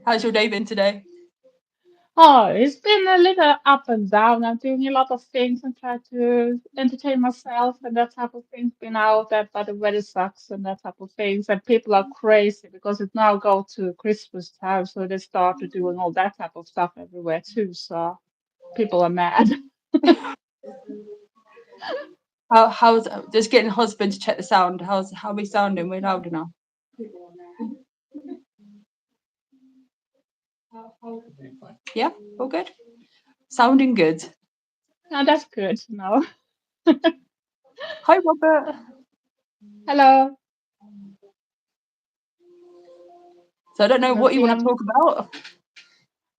How's your day been today? Oh, it's been a little up and down. I'm doing a lot of things and try to entertain myself and that type of things. Been out that, but the weather sucks and that type of things. And people are crazy because it now go to Christmas time, so they started doing all that type of stuff everywhere too. So people are mad. How's just getting husband to check the sound? How we sounding? We're loud enough. Yeah, all good. Sounding good. Now that's good. No. Hi, Robert. Hello. So I don't know You what you want to feel talk about.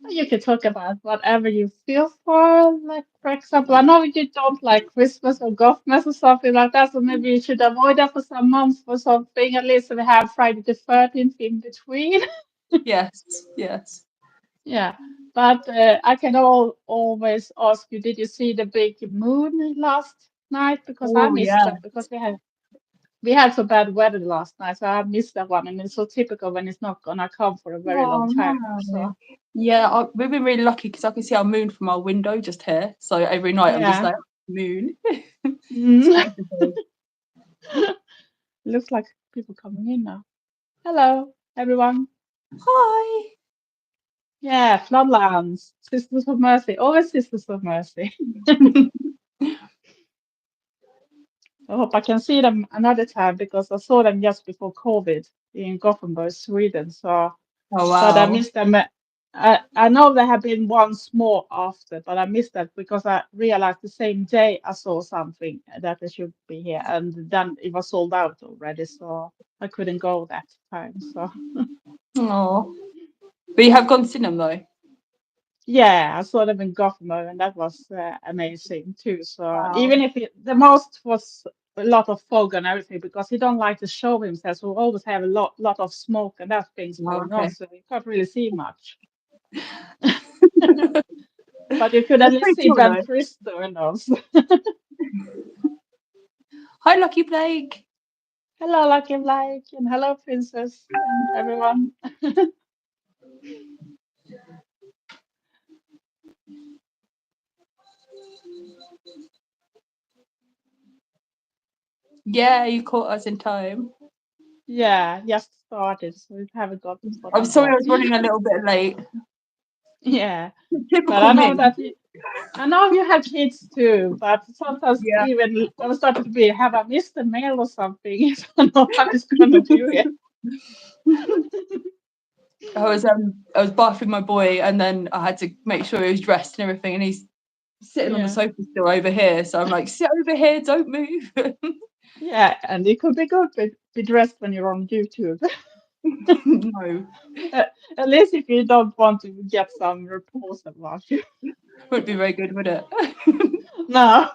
you can talk about whatever you feel for. Like, for example, I know you don't like Christmas or Gothmas or something like that, so maybe you should avoid that for some months or something. At least we have Friday the 13th in between. Yes, yes. Yeah. But I can always ask you, did you see the big moon last night? Because I Oh missed yeah. that because we had so bad weather last night, so I missed that one, and it's so typical when it's not gonna come for a very long Oh time. So no. Yeah, we've been really lucky because I can see our moon from our window just here. So every night I'm just yeah. like moon. It's Mm. beautiful. Looks like people coming in now. Hello, everyone. Hi. Yeah, Floodlands, Sisters of Mercy, always Sisters of Mercy. I hope I can see them another time because I saw them just before COVID in Gothenburg, Sweden. So, Oh but I wow. missed them. I know there have been once more after, but I missed that because I realized the same day I saw something that they should be here, and then it was sold out already, so I couldn't go that time. So. Oh. But you have gone to see them though. Yeah, I saw them in Gothenburg, and that was amazing too. So Wow. even if the most was a lot of fog and everything, because he don't like to show himself, so we always have a lot of smoke and that things Oh, going on, okay. so you can't really see much. But you could at That's least pretty see cool Ben though. Cristo and those. Hi, Lucky Blake. Hello, Lucky Like, and hello, Princess, and everyone. Yeah, you caught us in time. Yeah, just started, so we haven't got I'm started sorry I yet. was running a little bit late. Yeah, but Typical I know me. that. I know you have kids too, but sometimes Yeah. even I'm starting to be, have I missed a mail or something? I don't know how it's gonna do it. I was bathing my boy and then I had to make sure he was dressed and everything and he's sitting on the Yeah, sofa still over here. So I'm like, sit over here, don't move. yeah, and it could be good to be dressed when you're on YouTube. No, At least if you don't want to get some reports about you. wouldn't be very good, would it? No.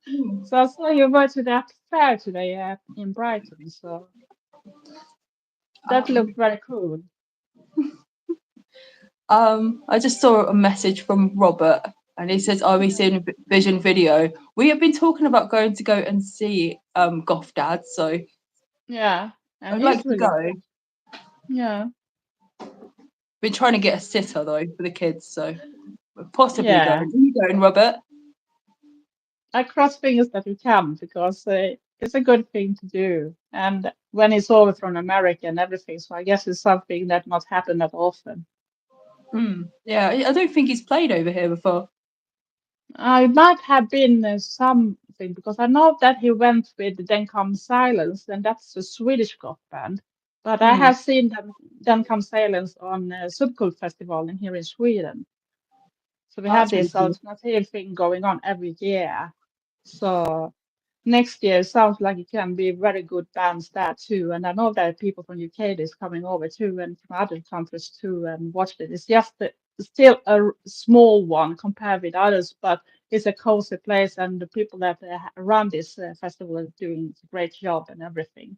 Hmm. So I saw you were to that fair today in Brighton, so that Um, looked very cool. I just saw a message from Robert and he says, are we Yeah, seeing a Vision video? We have been talking about going to go and see Goth Dad, so yeah, and I'd he's like to really go. good. Yeah, Been trying to get a sitter though for the kids, so we're possibly going. yeah. Are you going, Robert? I cross fingers that we can because it's a good thing to do. And when it's over from America and everything, so I guess it's something that not happen that often. Yeah, I don't think he's played over here before. I might have been something because I know that he went with Then Come Silence, and that's a Swedish goth band. But I Mm, have seen them Then Come Silence on Subculture Festival in here in Sweden. So we have that's really this cool. alternative thing going on every year. So next year sounds like it can be very good bands there too. And I know that people from UK is coming over too and from other countries too and watched it. It's just still a small one compared with others, but it's a cozy place and the people that run this festival are doing a great job and everything.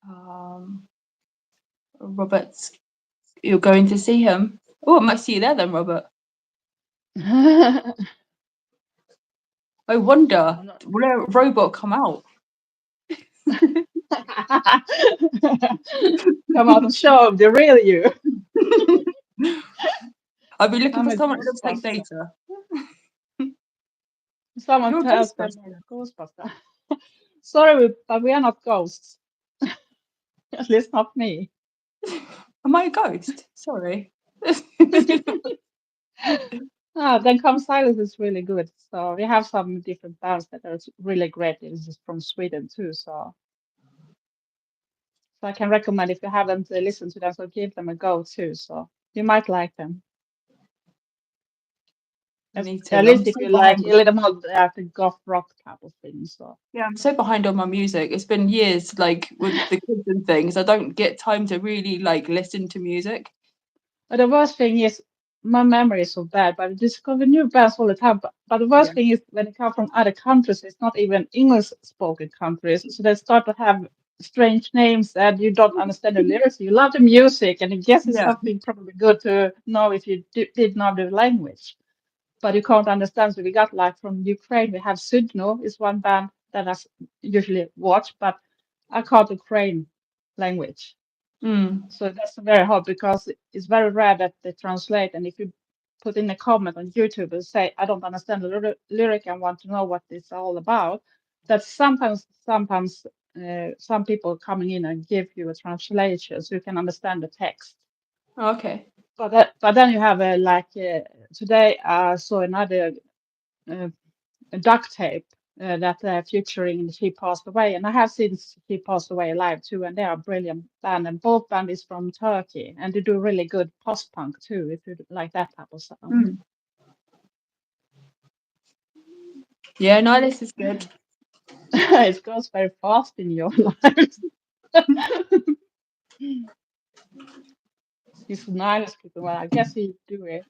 Um, Robert's, you're going to see him. Oh, I might see you there then, Robert. I wonder, I'm not, will a robot come out? Come out and show the real you. I'll be looking I'm for a someone that looks like Ghostbuster. Data. Someone You're a tells me I'm Ghostbuster. a Ghostbuster. Sorry, but we are not ghosts. At least not me. Am I a ghost? Sorry. Then Come Silence is really good. So we have some different bands that are really great. This is from Sweden too. So I can recommend if you haven't listened to them, so give them a go too. So you might like them. I need to. At I'm least if so you like behind. a little more the goth rock type of thing. So Yeah, I'm so behind on my music. It's been years, like with the kids and things. I don't get time to really like listen to music. but the worst thing is my memory is so bad, but I discover new bands all the time. But the worst Yeah. thing is when it comes from other countries, it's not even English spoken countries. So they start to have strange names and you don't understand the lyrics. You love the music and I guess it's Yeah. something probably good to know if you did know the language. But you can't understand. So we got like from Ukraine, we have Sudno is one band that I usually watch, but I can't Ukraine language. Mm. So that's very hard because it's very rare that they translate. And if you put in a comment on YouTube and say, I don't understand the lyric and want to know what it's all about, that sometimes some people coming in and give you a translation so you can understand the text. Okay. But then you have today I saw another uh, duct tape that featuring she passed away, and I have since she passed away live too, and they are a brilliant band, and both band is from Turkey, and they do really good post punk too, if you like that type of sound. Mm. Yeah, no, this is good. It goes very fast in your lives. He's nice people. Well, I guess he do it.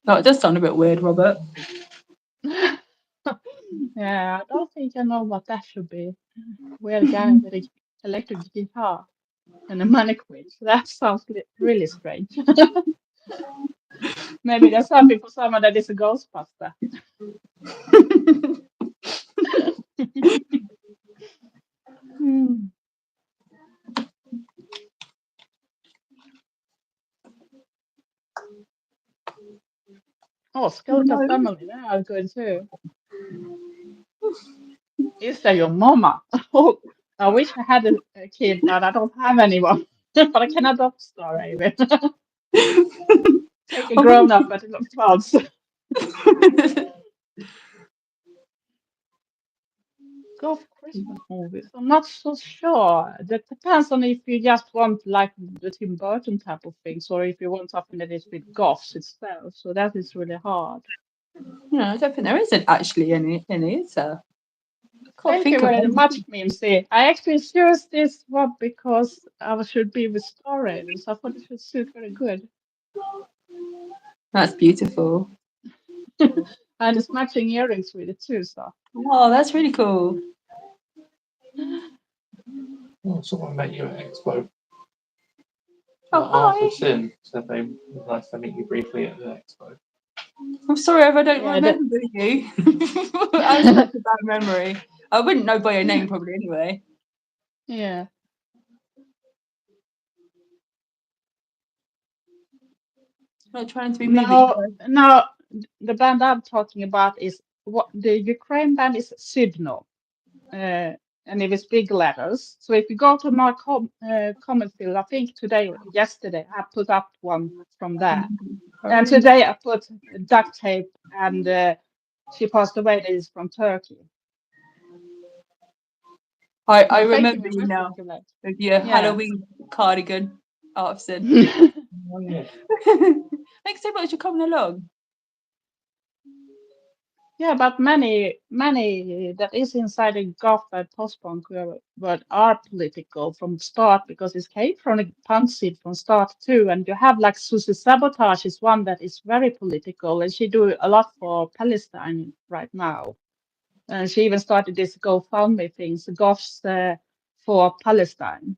No, it does sound a bit weird, Robert. Yeah, I don't think I know what that should be. Weird guy with a electric guitar and a mannequin. So that sounds really strange. Maybe there's something for someone that is a Ghostbuster. Hmm. Oh, Skeleton No. Family, they are good too. Is that your mama? Oh, I wish I had a kid, but I don't have anyone. But I can adopt Star Raven. Take a I grown wouldn't. up, but not 12. Go for Christmas movies. I'm not so sure. That depends on if you just want like the Tim Burton type of things, or if you want something that is with Goths itself. So that is really hard. No, I don't think there isn't actually any, is there? Can't Thank you think of very any. much, Mimsy. I actually chose this one because I should be with Star Raven, so I thought it should suit very good. That's beautiful. And it's matching earrings with it too, so. Oh, that's really cool. Oh, someone met you at Expo. Oh, Arthur hi. Sin said they was nice to meet you briefly at the Expo. I'm sorry if I don't Yeah, remember you. I have such a bad memory. I wouldn't know by your name probably anyway. yeah. Not trying to be movie. Now, the band I'm talking about is what the Ukraine band is Sydno, and it is big letters. So if you go to my comment field, I think today or yesterday I put up one from there. And today I put duct tape, and she passed away. That is from Turkey. I No, thank you remember very you much for now looking at. with your Yeah. Halloween cardigan, Artson. Oh yeah. Thanks so much for coming along. Yeah, but many that is inside the Goth and post-punk world are political from start because it came from the punk scene from start too. And you have like Susie Sabotage is one that is very political, and she do a lot for Palestine right now. And she even started this GoFundMe things, Goths for Palestine.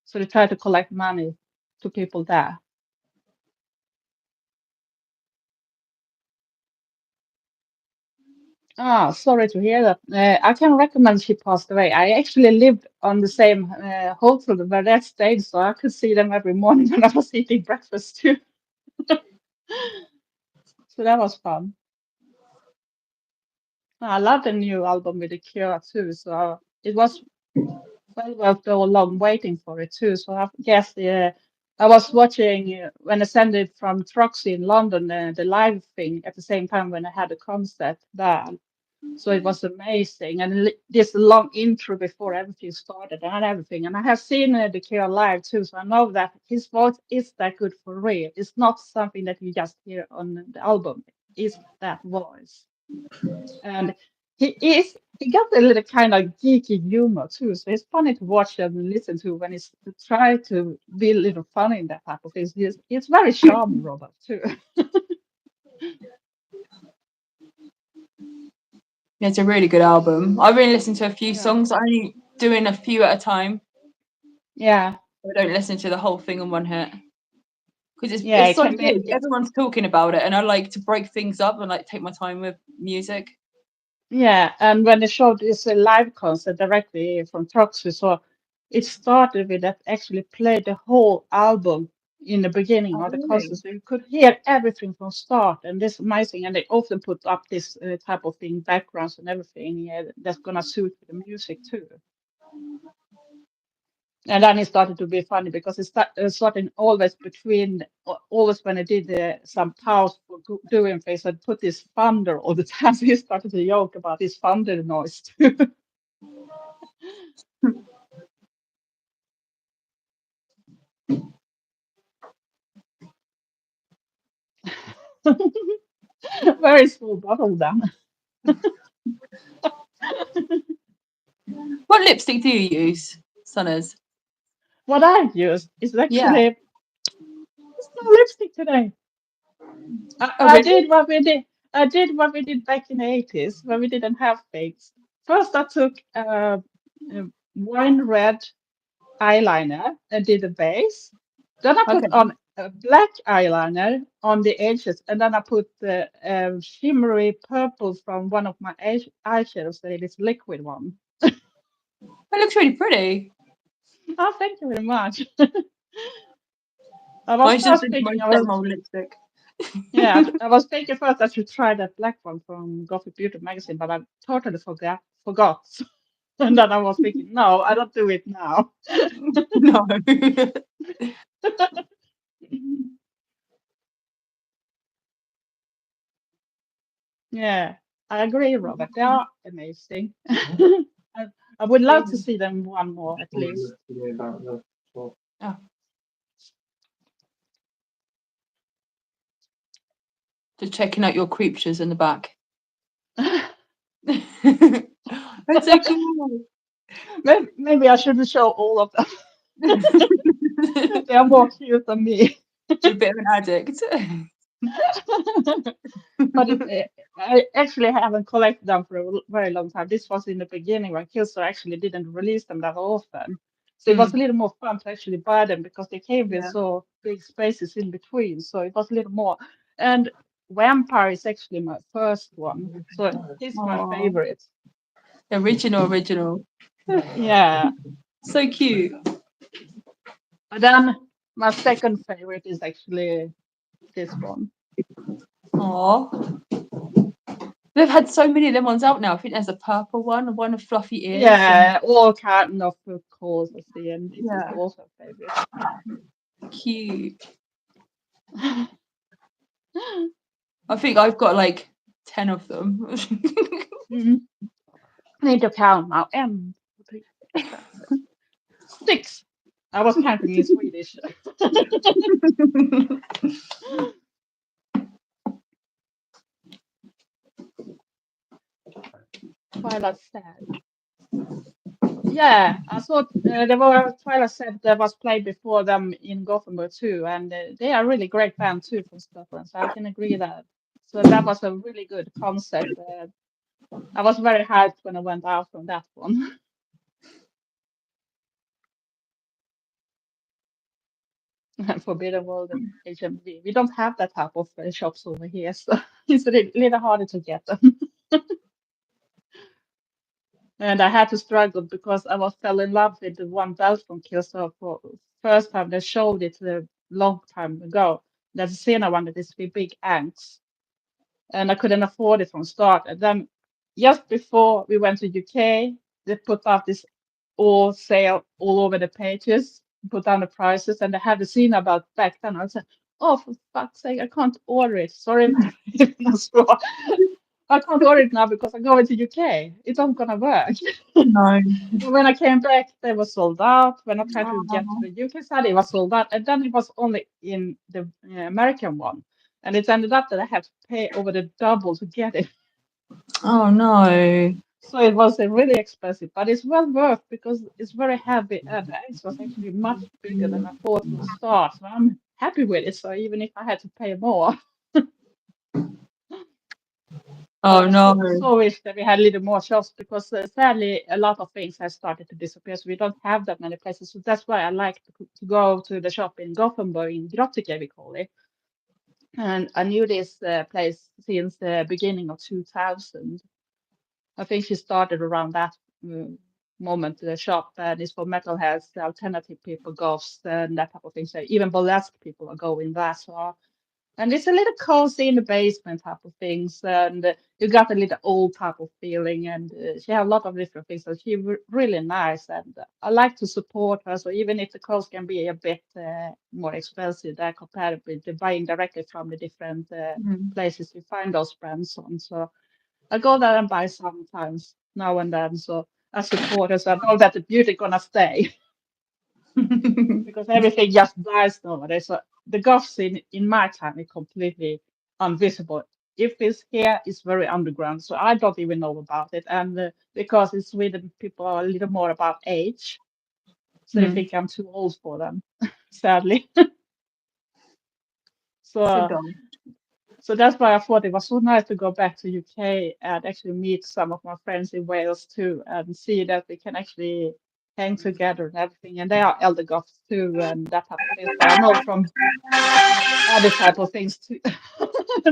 So they try to collect money to people there. Sorry to hear that. I can recommend she passed away. I actually lived on the same hotel where that stayed, so I could see them every morning when I was eating breakfast too. So that was fun. I love the new album with the Cure too. So it was well worth the long waiting for it too. So I guess I was watching when I sent it from Troxy in London, the live thing at the same time when I had a concert there. So it was amazing. And this long intro before everything started and everything. And I have seen the Cure live too. So I know that his voice is that good for real. It's not something that you just hear on the album. It's that voice. And he got a little kind of geeky humor too. So it's funny to watch and listen to when he's try to be a little funny in that type of things. It's very charming, Robert, too. Yeah, it's a really good album. I've been listening to a few Yeah. songs. I'm only doing a few at a time. Yeah. I don't listen to the whole thing in one hit. Because Yeah, it's it so can be. good. Everyone's talking about it, and I like to break things up and like take my time with music. Yeah, and when they showed this live concert directly from Troxy, so it started with that actually played the whole album in the beginning Oh, of the really? concert, so you could hear everything from start, and this amazing. And they often put up this type of thing, backgrounds and everything that's gonna suit with the music too. And then it started to be funny because starting always between, always when I did some pause for doing things, I'd put this thunder all the time. So he started to joke about this thunder noise too. Very small bottle then. What lipstick do you use, Sunners? What I use is Yeah. actually, it's no lipstick today. Oh, I really? did what we did. I did what we did back in the 80s when we didn't have things. First, I took wine red eyeliner and did a base. Then I put Okay. on a black eyeliner on the edges, and then I put the shimmery purple from one of my eyeshadows, this liquid one. That looks really pretty. Oh, thank you very much. I was Mine's just first thinking, my same old lipstick. yeah, I was thinking first I should try that black one from Gothic Beauty magazine, but I totally forgot. And then I was thinking, no, I don't do it now. No. Yeah, I agree, Robert. They are amazing. I, I would love to see them one more at least. About the well, Oh, just checking out your creatures in the back. That's so cool. Maybe I shouldn't show all of them. They are more cute than me. You're a bit of an addict. But I actually haven't collected them for a very long time. This was in the beginning when Killstone actually didn't release them that often. So it was a little more fun to actually buy them because they came with Yeah. so big spaces in between. So it was a little more. And Vampire is actually my first one. So he's my Aw. favorite. Original. Yeah. So cute. But then my second favorite is actually this one. Aw. They've had so many of them ones out now. I think there's a purple one with fluffy ears. Yeah, all kind of colors I see, and this is Yeah. also a favorite. Cute. I think I've got like 10 of them. Mhm. I need to count now. 6. I was counting in Swedish. Twilight Sad. Yeah, I thought there were Twilight Sad that was played before them in Gothenburg too, and they are really great band too from Scotland, so I can agree that. So that was a really good concert. I was very hyped when I went out from that one. Forbidden World and HMV. We don't have that type of shops over here, so it's a little harder to get them. And I had to struggle because I was fell in love with the one belt from Kilso for first time they showed it a long time ago. That's a Sena one that is with big ants. And I couldn't afford it from start. And then just before we went to UK, they put out this all sale all over the pages, put down the prices, and they had the scene about back then. I said, "Oh, for fuck's sake, I can't order it. Sorry, I can't order it now because I'm going to UK. It's not gonna work." No. And when I came back, they were sold out. When I tried to get to Oh, the UK side, it was sold out. And then it was only in the American one. And it ended up that I had to pay over the double to get it. oh no. So it was really expensive, but it's well worth because it's very heavy and the eggs was actually much bigger than I thought from start. So I'm happy with it. So even if I had to pay more, Oh I no. so wish that we had a little more shops because sadly a lot of things have started to disappear. So we don't have that many places. So that's why I like to go to the shop in Gothenburg in Gothic, we call it. And I knew this place since the beginning of 2000. I think she started around that mm, moment, the shop, and it's for metalheads, alternative people, goths, and that type of thing. So even burlesque people are going there. So, and it's a little cozy in the basement type of things, and you got a little old type of feeling. And she had a lot of different things. So she really nice, and I like to support her. So even if the clothes can be a bit more expensive there compared with the buying directly from the different Mm. places you find those brands on. So I go there and buy sometimes now and then. So I support her. So I know that the beauty gonna stay because everything just dies nowadays. So the Goths in my time is completely invisible. If it's here, it's very underground. So I don't even know about it. And because in Sweden, people are a little more about age. So they Mm. think I'm too old for them, sadly. So So dumb. So that's why I thought it was so nice to go back to UK and actually meet some of my friends in Wales too and see that we can actually hang together and everything. And they are elder goths too and that type of thing. So I know from other type of things too.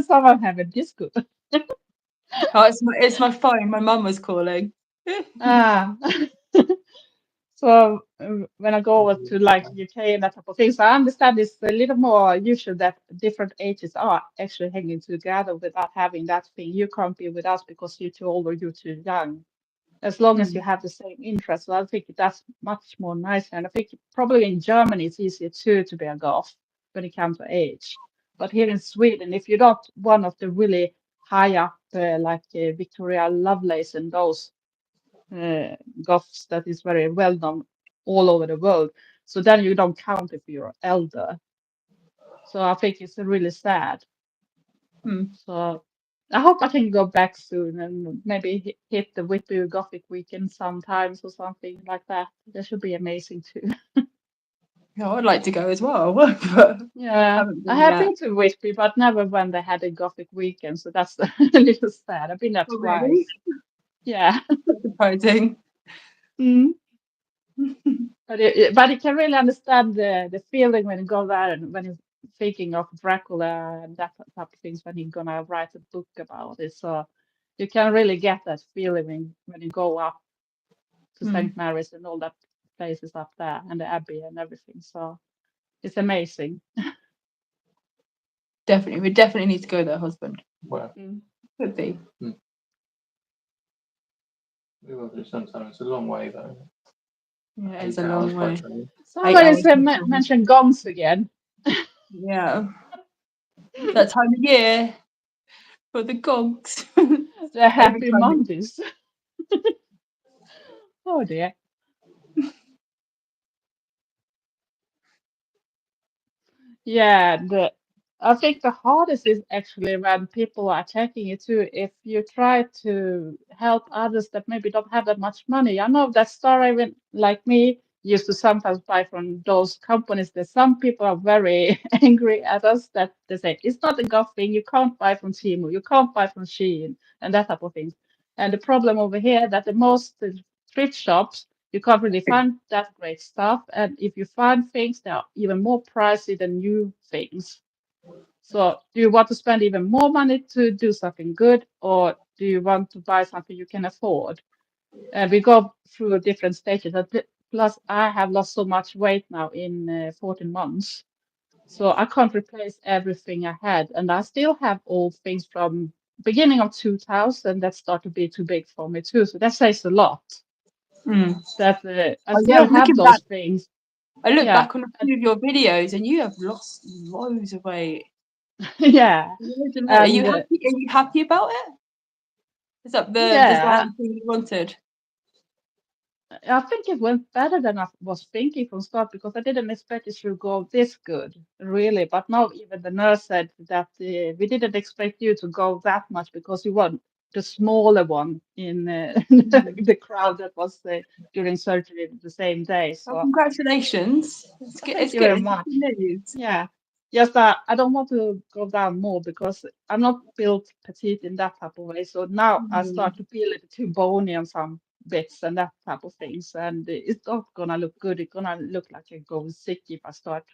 Someone have a disco. Oh, it's my phone. My mum was calling. Ah. So when I go over to like UK and that type of thing, so I understand it's a little more usual that different ages are actually hanging together without having that thing. You can't be with us because you're too old or you're too young. As long as you Mm. have the same interest, so I think that's much more nicer. And I think probably in Germany it's easier too to be a goth when it comes to age. But here in Sweden, if you're not one of the really high up, like Victoria Lovelace and those uh, goths that is very well known all over the world. So then you don't count if you're elder. So I think it's really sad. Mm. So I hope I can go back soon and maybe hit the Whitby Gothic weekend sometimes or something like that. That should be amazing too. Yeah, I'd like to go as well, but Yeah, haven't I been have yet. been to Whitby, but never when they had a Gothic weekend. So that's a little sad. I've been there Oh, really? twice. Yeah. That's surprising. Mm. But you can really understand the feeling when you go there and when you're thinking of Dracula and that type of things when you're gonna write a book about it. So you can really get that feeling when you go up to Mm. St. Mary's and all that places up there and the Abbey and everything. So it's amazing. Definitely, we definitely need to go there, husband. Well, Mm. Could be. we will do sometime. It's a long way though. Yeah, it's 8 a hours long by way. train. 8 Somebody hours. said, of travel. mentioned gongs again. Yeah, that time of year for the gongs. The Every happy time. Mondays. Oh dear. Yeah, I think the hardest is actually when people are attacking you too. If you try to help others that maybe don't have that much money, I know that story when, like me, used to sometimes buy from those companies that some people are very angry at us that they say it's not a good thing. You can't buy from Temu, you can't buy from Shein, and that type of things. And the problem over here that the most thrift shops you can't really find that great stuff. And if you find things that are even more pricey than new things, so do you want to spend even more money to do something good, or do you want to buy something you can afford? We go through different stages. Plus, I have lost so much weight now in 14 months. So I can't replace everything I had. And I still have old things from beginning of 2000 that start to be too big for me too. So that says a lot Mm. that I Oh, yeah, still have looking back, those things. I look Yeah. back on a few of your videos, and you have lost loads of weight. Yeah. Loads and loads. Are you And happy? Are you happy about it? Is that the yeah, design thing you wanted? I think it went better than I was thinking from start because I didn't expect it should go this good, really. But now even the nurse said that we didn't expect you to go that much because you were the smaller one in Mm. the crowd that was during surgery the same day. Well, So congratulations. It's good. thank It's you good. very It's much. good news. Yeah. Just I don't want to go down more because I'm not built petite in that type of way. So now I Mm. start to feel a little too bony on some bits and that type of things. And it's not gonna look good. It's gonna look like I go sick if I start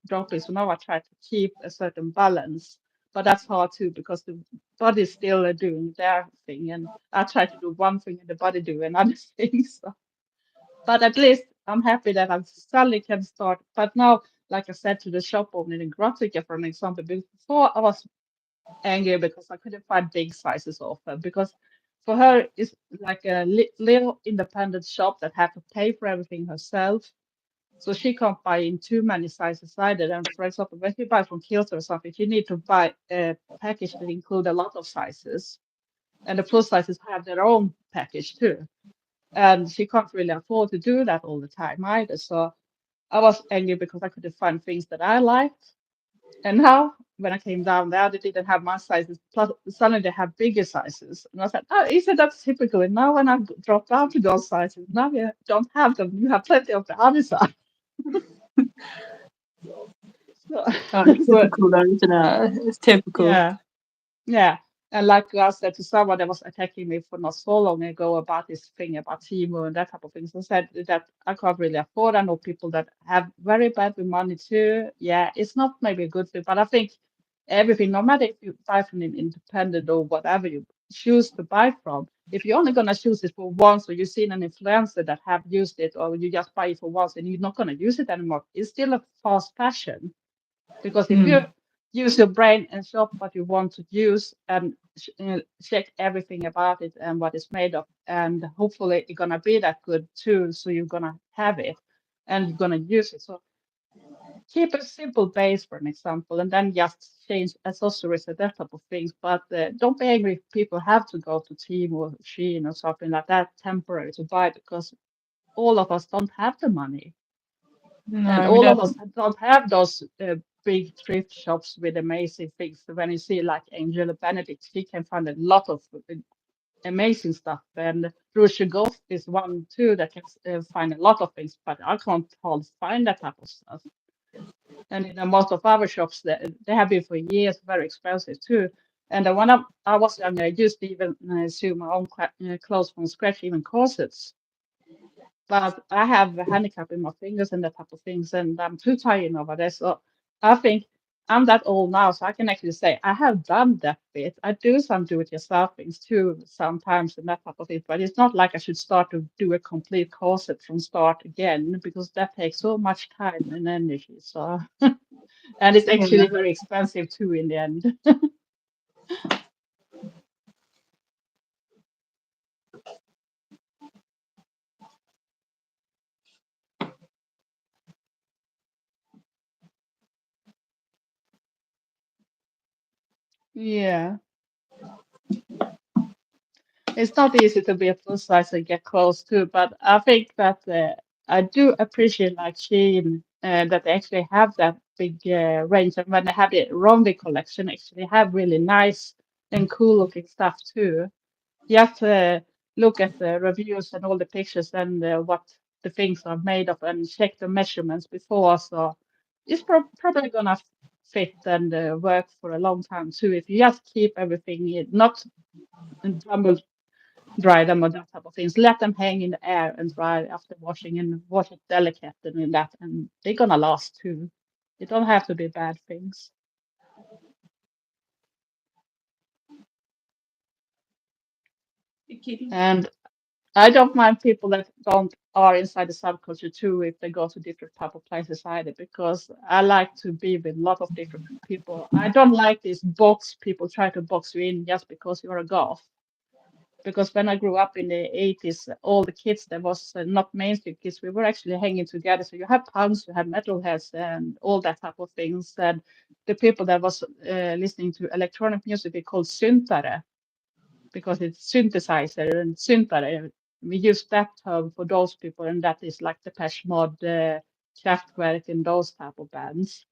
dropping. So now I try to keep a certain balance. But that's hard too because the body's still doing their thing. And I try to do one thing and the body do another thing. So but at least I'm happy that I suddenly can start. But now, like I said to the shop owner in Gothic, for an example, before I was angry because I couldn't find big sizes of her because for her it's like a little independent shop that had to pay for everything herself. So she can't buy in too many sizes either. And for example, when you buy from Kilter or something, you need to buy a package that include a lot of sizes. And the plus sizes have their own package too. And she can't really afford to do that all the time either. So I was angry because I couldn't find things that I liked. And now, when I came down there, they didn't have my sizes. Plus, suddenly they have bigger sizes. And I said, oh, isn't that typical? And now, when I dropped down to those sizes, now you don't have them. You have plenty of the other size. So, Oh, it's so typical though, isn't it? It's typical. yeah. Yeah, and like I said to someone that was attacking me for not so long ago about this thing about Timo and that type of things, I said that I can't really afford. I know people that have very bad with money too. Yeah, it's not maybe a good thing, but I think everything, no matter if you buy from an independent or whatever you choose to buy from, if you're only gonna choose it for once, or you've seen an influencer that have used it, or you just buy it for once and you're not gonna use it anymore, it's still a fast fashion. Because if you Mm. use your brain and shop what you want to use and check everything about it and what it's made of, and hopefully it's gonna be that good too, so you're gonna have it and you're gonna use it. So keep a simple base, for an example, and then just change accessories and that type of things. But don't be angry if people have to go to Team or Shein or something like that temporary to buy because all of us don't have the money. And No, we all of don't. us don't have those big thrift shops with amazing things. When you see like Angela Benedict, she can find a lot of amazing stuff. And Russia Goth is one too that can find a lot of things, but I can't hardly find that type of stuff. And in most of our shops, they have been for years very expensive too. And when I was younger, I used to even sew my own clothes from scratch, even corsets. But I have a handicap in my fingers and that type of things, and I'm too tired over this. So I think I'm that old now, so I can actually say I have done that bit. I do some do-it-yourself things too sometimes and that type of thing, but it's not like I should start to do a complete corset from start again because that takes so much time and energy. So and it's Yeah. actually very expensive too in the end. Yeah. It's not easy to be a plus size and get close to, but I think that I do appreciate like Shein that they actually have that big range, and when they have the Rondi collection, actually have really nice and cool looking stuff too. You have to look at the reviews and all the pictures and what the things are made of and check the measurements before. So it's probably gonna fit and work for a long time too if you just keep everything not double dry them or that type of things. Let them hang in the air and dry after washing and wash it delicate and in that, and they're gonna last too. It don't have to be bad things. Okay. And I don't mind people that don't are inside the subculture too if they go to different type of places either, because I like to be with a lot of different people. I don't like this box people try to box you in just because you're a goth. Because when I grew up in the 80s, all the kids that was not mainstream kids, we were actually hanging together. So you have punks, you have metalheads, and all that type of things. And the people that was listening to electronic music, we called syntare because it's synthesizer and syntare. We use that term for those people, and that is like the Depeche Mode, Kraftwerk, and those type of bands.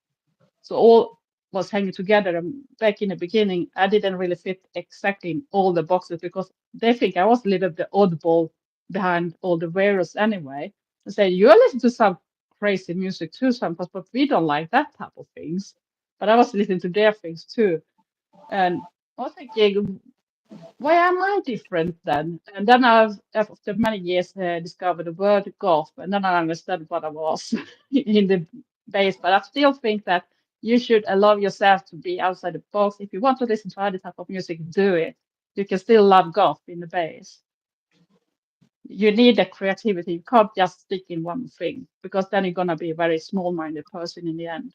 So all was hanging together. And back in the beginning, I didn't really fit exactly in all the boxes because they think I was a little bit oddball behind all the wearers anyway. I say, you listen to some crazy music too sometimes, but we don't like that type of things. But I was listening to their things too. And I was thinking, why am I different then? And then I've, after many years, discovered the word goth, and then I understood what I was in the base. But I still think that you should allow yourself to be outside the box. If you want to listen to other type of music, do it. You can still love goth in the base. You need the creativity. You can't just stick in one thing because then you're gonna be a very small-minded person in the end.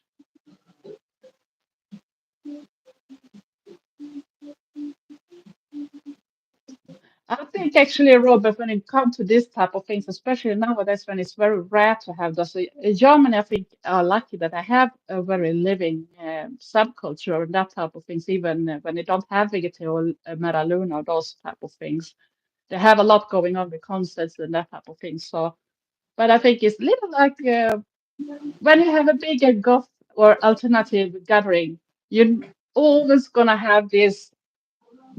I think actually, Robert, when it comes to this type of things, especially nowadays when it's very rare to have those, Germany, I think, are lucky that I have a very living subculture and that type of things, even when they don't have vegetarian Meraluna or those type of things. They have a lot going on with concerts and that type of thing. So, but I think it's little like when you have a bigger goth or alternative gathering, you're always gonna have this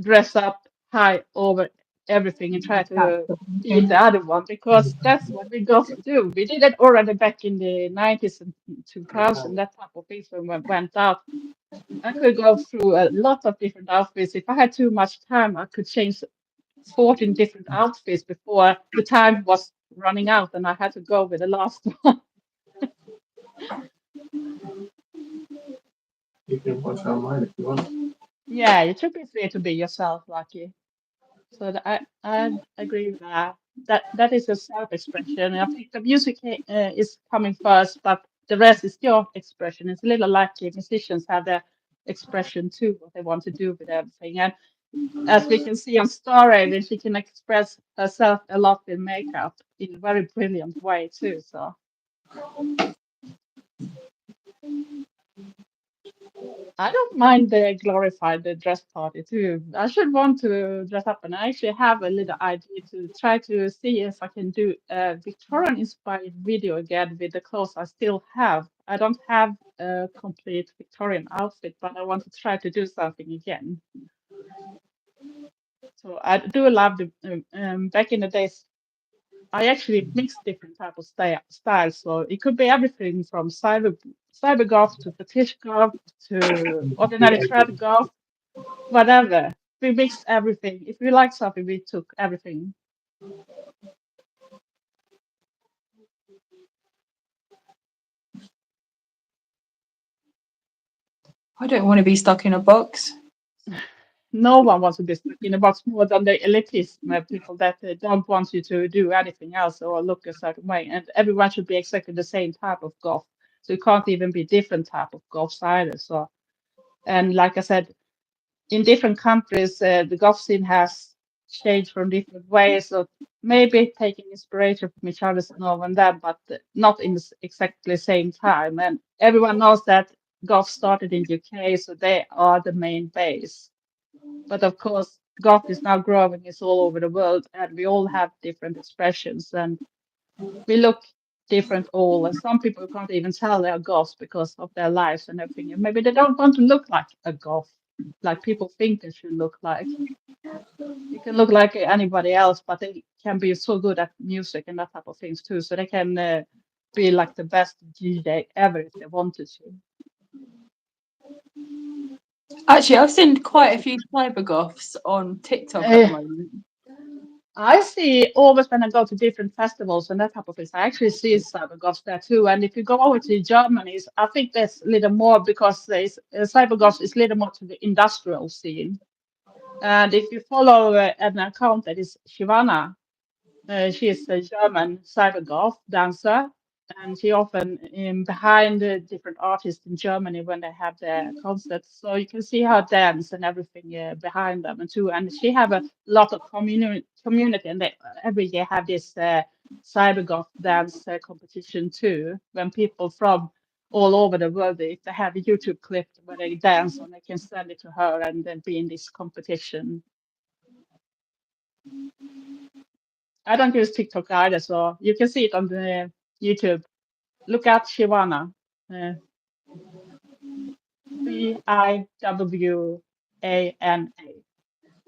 dress up high over everything and try to beat the other one because that's what we got to do. We did it already back in the 90s and 2000, that type of things when we went out. I could go through a lot of different outfits. If I had too much time, I could change 14 different outfits before the time was running out and I had to go with the last one. You can watch online if you want. Yeah, you should be free to be yourself, Lucky. So I agree with that. That is a self-expression. I think the music is coming first, but the rest is your expression. It's a little like musicians have their expression too, what they want to do with everything. And as we can see on Starry, she can express herself a lot in makeup in a very brilliant way too. So I don't mind the glorified dress party too. I should want to dress up, and I actually have a little idea to try to see if I can do a Victorian inspired video again with the clothes I still have. I don't have a complete Victorian outfit, but I want to try to do something again. So I do love the back in the days. I actually mix different type of styles. So it could be everything from cyber goth to fetish goth to Do ordinary trad everything. goth, whatever. We mixed everything. If we like something, we took everything. I don't want to be stuck in a box. No one wants to be stuck in a box more than the elitism people that don't want you to do anything else or look a certain way. And everyone should be exactly the same type of goth. So you can't even be different type of goths either. So, and like I said, in different countries, the goth scene has changed from different ways. So maybe taking inspiration from each other now and then, but not in exactly the same time. And everyone knows that goth started in UK, so they are the main base. But of course, goth is now growing. It's all over the world, and we all have different expressions, and we look different all. And some people can't even tell they're goths because of their lives and everything. And maybe they don't want to look like a goth, like people think they should look like. You can look like anybody else, but they can be so good at music and that type of things too. So they can be like the best DJ ever if they wanted to. Actually, I've seen quite a few cyber goths on TikTok at the Uh, moment. I see always when I go to different festivals and that type of things, I actually see cybergoths there too. And if you go over to Germany, I think there's a little more because there's cybergoths is a little more to the industrial scene. And if you follow an account that is Shivana, She is a German cyber goth dancer, and she often behind the different artists in Germany when they have their concerts. So you can see her dance and everything behind them and too. And she have a lot of community, and they every year have this cyber goth dance competition too. When people from all over the world, if they have a YouTube clip where they dance, and they can send it to her and then be in this competition. I don't use TikTok either, so you can see it on the YouTube. Look at Shivana. Ciwana.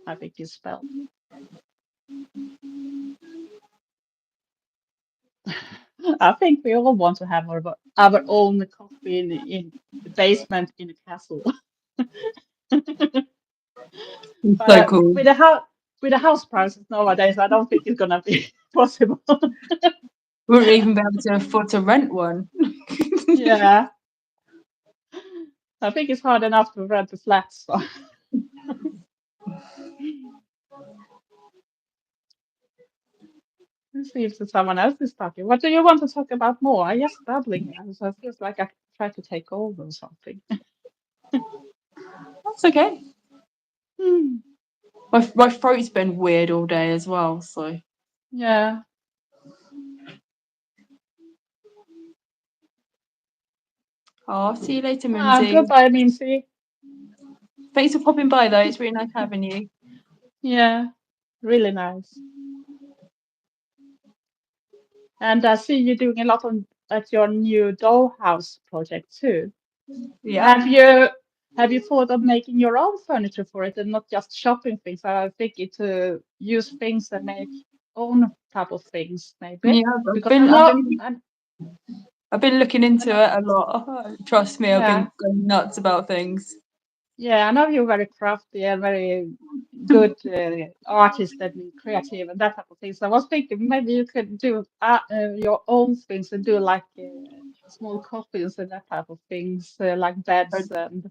I think it's spelled. I think we all want to have our own coffee in the basement in the castle. But So cool. with the house prices nowadays, I don't think it's gonna be possible. We wouldn't even be able to afford to rent one. Yeah. I think it's hard enough to rent a flat. So. Let's see if someone else is talking. What do you want to talk about more? I just babbling here, so it feels like I try to take over or something. That's okay. Hmm. My throat's been weird all day as well, so Yeah. I'll see you later, Ah, Mimsy. goodbye, Mincy. Thanks for popping by though. It's really nice having you. Yeah, really nice. And I see you doing a lot at your new dollhouse project too. Yeah. Have you thought of making your own furniture for it and not just shopping things? I think it to use things and make own type of things maybe. Yeah, Because I know, I've been looking into it a lot. Trust me, I've yeah, been going nuts about things. yeah, I know you're very crafty and very good artist and creative and that type of thing. So I was thinking maybe you could do your own things and do like small coffins and that type of things, like beds and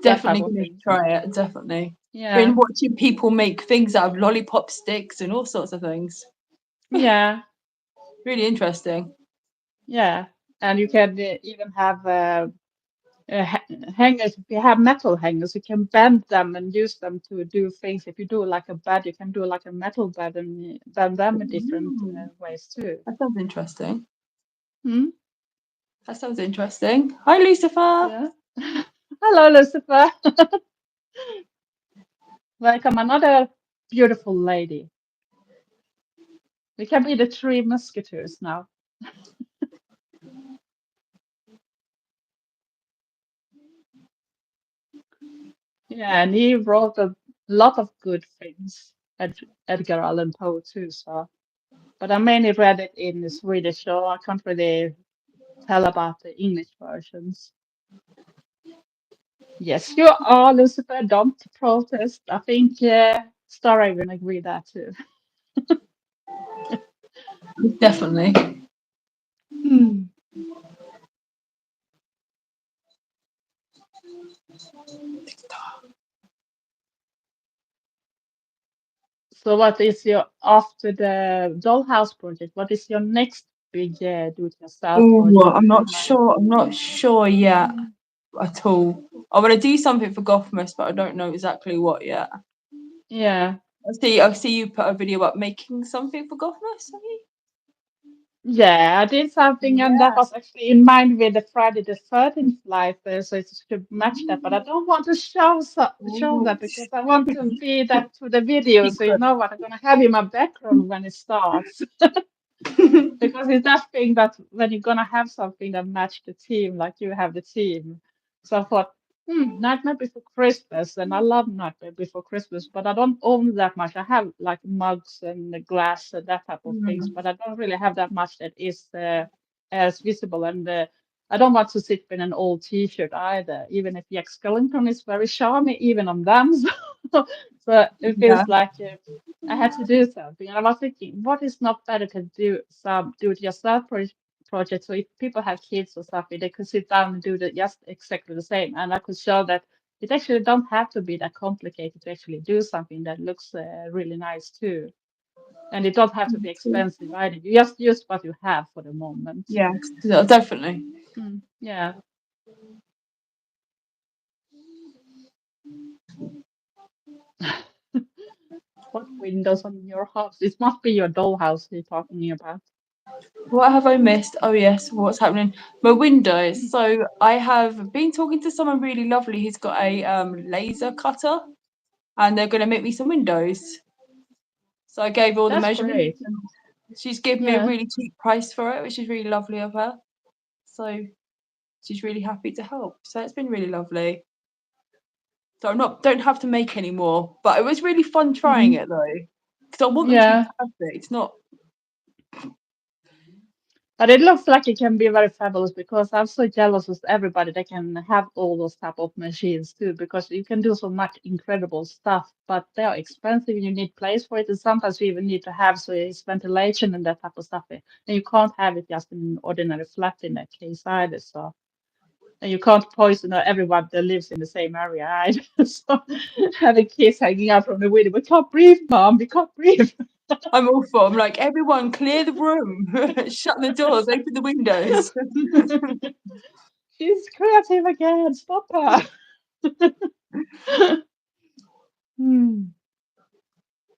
that type Definitely of gonna thing. try it. Definitely. Yeah, Been watching people make things out of lollipop sticks and all sorts of things. yeah, Really interesting. yeah. And you can even have hangers. If you have metal hangers, you can bend them and use them to do things. If you do like a bed, you can do like a metal bed and bend them in different ways too. That sounds interesting. Hmm? That sounds interesting. Hi, Lucifer. Yeah. Hello, Lucifer. Welcome, another beautiful lady. We can be the three musketeers now. Yeah, and he wrote a lot of good things, Edgar Allan Poe too. So, but I mainly read it in Swedish, so I can't really tell about the English versions. Yes, you are, Lucifer. Don't protest. I think Star will agree that too. Definitely. Hmm. So, what is your after the Dollhouse project? What is your next big do-it-yourself Oh, project I'm that you not might? sure. I'm not sure yet at all. I want to do something for Gothmas, but I don't know exactly what yet. Yeah, I see you put a video about making something for Gothmas. Have you? yeah, I did something, and that Yeah. was actually in mind with the Friday the 13th life, so it should match that. But I don't want to show Ooh. that because I want to be that to the video, so you Secret. know what I'm gonna have in my background when it starts. Because it's that thing that when you're gonna have something that match the team, like you have the team. So I thought, Nightmare Before Christmas, and I love Nightmare Before Christmas, but I don't own that much. I have like mugs and the glass and that type of things, Mm. but I don't really have that much that is as visible. And I don't want to sit in an old T-shirt either, even if Jack Skellington is very charming, even on them. So it Yeah. feels like. I had to do something, and I was thinking, what is not better to do some do-it-yourself project? So if people have kids or something, they could sit down and do the just exactly the same, and I could show that it actually don't have to be that complicated to actually do something that looks really nice too. And it don't have to be expensive either. You just use what you have for the moment. Yeah, definitely. Yeah. What windows on your house? It must be your dollhouse you're talking about. What have I missed? Oh yes, what's happening? My windows. So I have been talking to someone really lovely who's got a laser cutter, and they're going to make me some windows. So I gave all the That's measurements, great. and she's given me a Yeah. really cheap price for it, which is really lovely of her. So she's really happy to help. So it's been really lovely. So don't have to make any more, but it was really fun trying it though, because I want them to be Yeah. perfect, not. But it looks like it can be very fabulous because I'm so jealous of everybody that can have all those type of machines too, because you can do so much incredible stuff, but they are expensive and you need place for it. And sometimes you even need to have so it's ventilation and that type of stuff. And you can't have it just in an ordinary flat in that case either. So and you can't poison everyone that lives in the same area either. So having kids hanging out from the window, we can't breathe, mom, we can't breathe. I'm all for. I'm like, everyone, clear the room, shut the doors, open the windows. She's creative again, stop her. Hmm.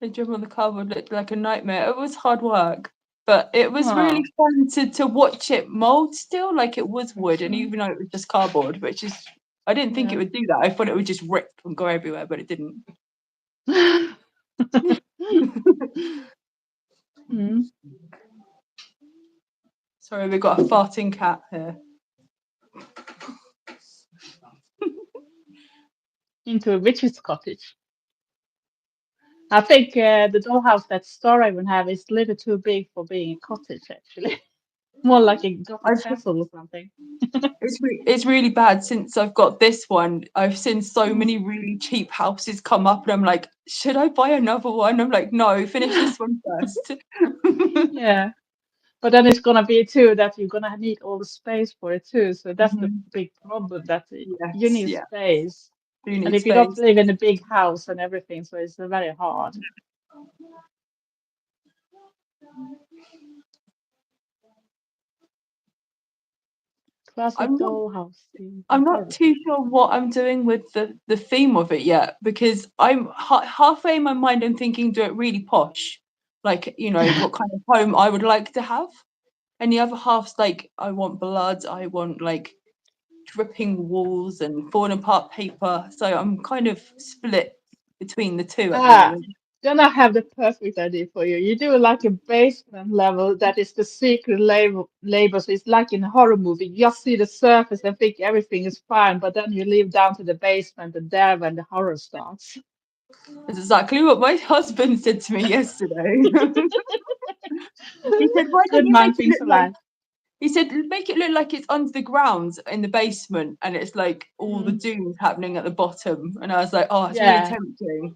The drum on the cardboard looked like a nightmare. It was hard work, but it was really Oh, fun to watch it mold still, like it was wood, and even though it was just cardboard, which is, I didn't think it yeah. would do that. I thought it would just rip and go everywhere, but it didn't. Hmm. Sorry, we've got a farting cat here. Into a witch's cottage. I think the dollhouse that Starhaven have is a little too big for being a cottage, actually. More like a Gothic I've castle or something. it's really bad since I've got this one. I've seen so Mm. many really cheap houses come up, and I'm like, should I buy another one? I'm like, no, finish this one first. Yeah. But then it's gonna be too that you're gonna need all the space for it too. So that's the Mhm. big problem that you Yes, need yeah, space. do And need if you don't space. live in a big house and everything, so it's very hard. Classic I'm not dollhouse. I'm not too sure what I'm doing with the theme of it yet, because I'm halfway in my mind I'm thinking do it really posh, like, you know, what kind of home I would like to have, and the other half's like, I want blood, I want like dripping walls and falling apart paper, so I'm kind of split between the two at the Ah, moment. then I have the perfect idea for you. You do like a basement level that is the secret label. So it's like in a horror movie. You just see the surface and think everything is fine, but then you leave down to the basement and there when the horror starts. That's exactly what my husband said to me yesterday. He said, why don't Good you make man it thinks look like, alike. he said, make it look like it's under the ground in the basement and it's like all the Mm, doom's happening at the bottom. And I was like, oh, it's really yeah, tempting.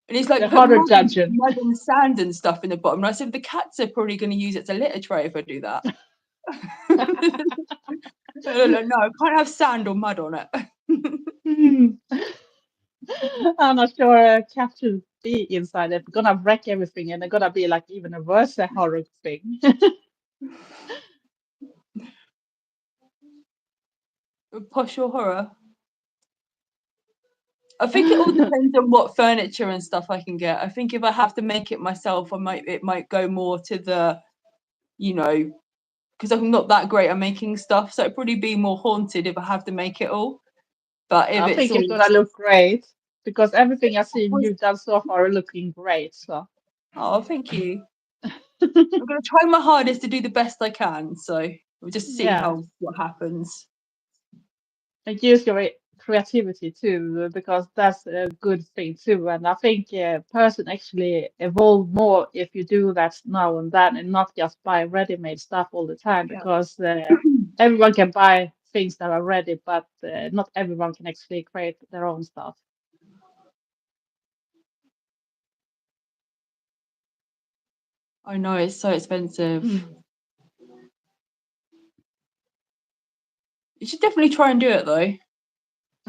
And he's like, the put horror mud and, dungeon. sand and stuff in the bottom. And I said, the cats are probably going to use it as a litter tray if I do that. No, I can't have sand or mud on it. Hmm. I'm not sure cat should be inside. They're gonna wreck everything and they're gonna be like even a worse horror thing. Posh or horror? I think it all depends on what furniture and stuff I can get. I think if I have to make it myself, it might go more to the, you know, because I'm not that great at making stuff, so it'd probably be more haunted if I have to make it all. But if I it's think it's all, gonna look great because everything I've seen you've done so far are looking great. So oh, thank you. I'm gonna try my hardest to do the best I can. So we'll just see yeah, what happens. and use your creativity too because that's a good thing too. And I think a person actually evolve more if you do that now and then and not just buy ready-made stuff all the time Yeah, because everyone can buy things that are ready, but not everyone can actually create their own stuff. I know it's so expensive. Hmm. You should definitely try and do it though.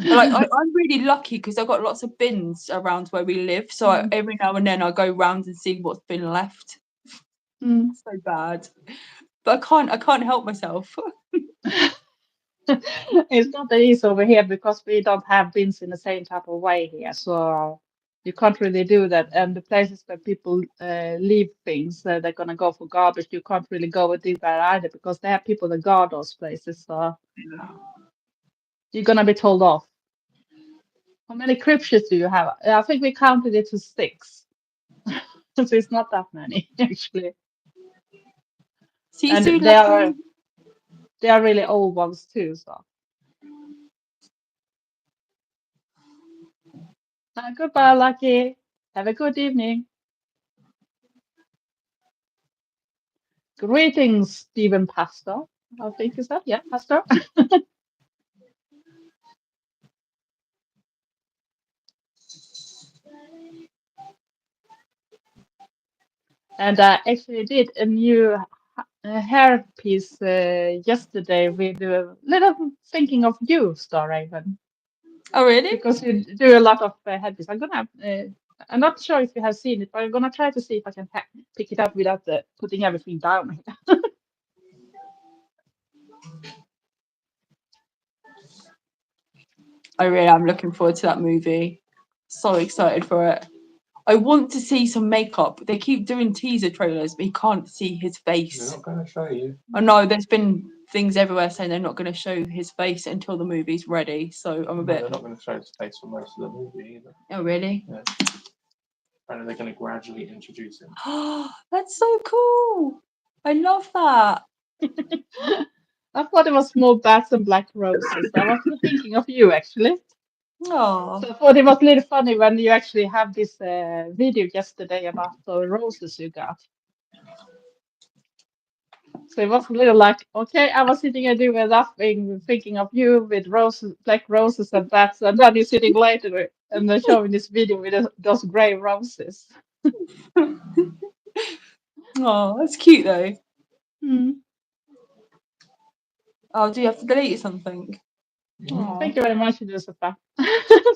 I'm really lucky because I've got lots of bins around where we live. So Hmm. every now and then I go round and see what's been left. Mm. So bad. But I can't help myself. It's not that easy over here because we don't have bins in the same type of way here. So you can't really do that. And the places where people leave things, they're gonna go for garbage. You can't really go and do that either because they have people that guard those places. So you're gonna be told off. How many cryptids do you have? I think we counted it to 6. So it's not that many actually. And Sisu, lucky. they are really old ones too. So goodbye, Lucky. Have a good evening. Greetings, Stephen Pastor. I think is that yeah, Pastor. And I actually did a new hair piece yesterday with a little thinking of you, Star Raven, Oh, really? because you do a lot of headpiece. I'm not sure if you have seen it, but I'm gonna try to see if I can pick it up without putting everything down. I really am looking forward to that movie. So excited for it. I want to see some makeup. They keep doing teaser trailers, but you can't see his They're face. not going to show you. I know there's been things everywhere saying they're not going to show his face until the movie's ready. So I'm a No, bit. they're not going to show his face for most of the movie either. Oh, really? Yeah. Apparently they're going to gradually introduce him. That's so cool. I love that. I thought it was more bats and black roses. I was thinking of you actually. Oh, So I thought it was a little funny when you actually have this video yesterday about the roses you got. So it was a little like, okay, I was sitting and doing nothing, thinking of you with roses, black roses and bats, and then you're sitting later and they're showing this video with those grey roses. oh, that's cute though. Mm. Oh, do you have to delete something? Oh, Oh. thank you very much, Josepha.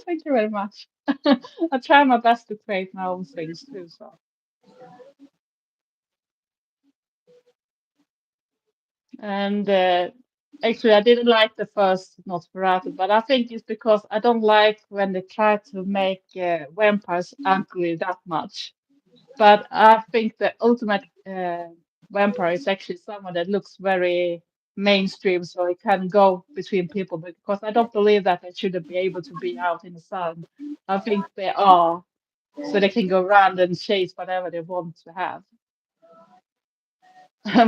Thank you very much. I try my best to create my own things too. So, and actually, I didn't like the first Nosferatu, but I think it's because I don't like when they try to make vampires ugly that much. But I think the ultimate vampire is actually someone that looks very mainstream, so it can go between people. Because I don't believe that they shouldn't be able to be out in the sun. I think they are, so they can go around and chase whatever they want to have.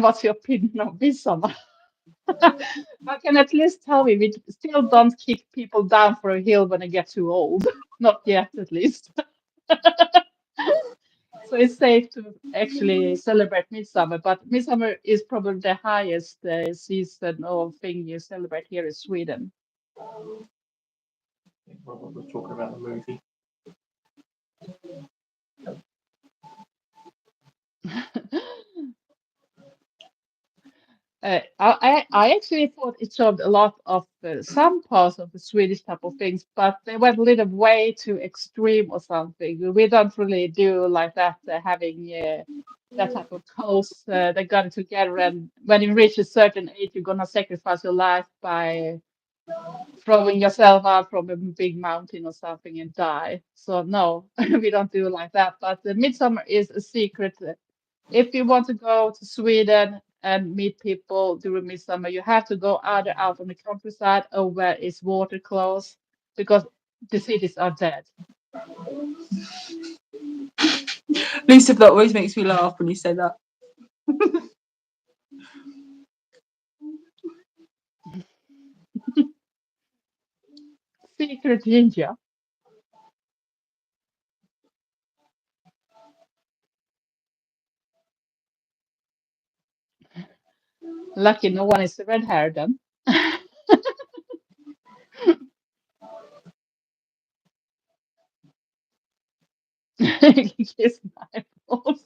What's your opinion on this, Summer? I can at least tell me we still don't kick people down for a hill when they get too old. Not yet, at least. So it's safe to actually celebrate Midsummer, but Midsummer is probably the highest season or thing you celebrate here in Sweden. I think Robert was talking about the movie. I actually thought it showed a lot of some parts of the Swedish type of things, but they went a little way too extreme or something. We don't really do like that, having that type of coast. They got it together, and when you reach a certain age, you're gonna sacrifice your life by throwing yourself out from a big mountain or something and die. So no, we don't do it like that. But the midsummer is a secret. If you want to go to Sweden and meet people during midsummer, you have to go either out on the countryside or where it's water close because the cities are dead. Lucifer, that always makes me laugh when you say that. Secret ninja. Lucky no one is red haired then. Kiss my balls.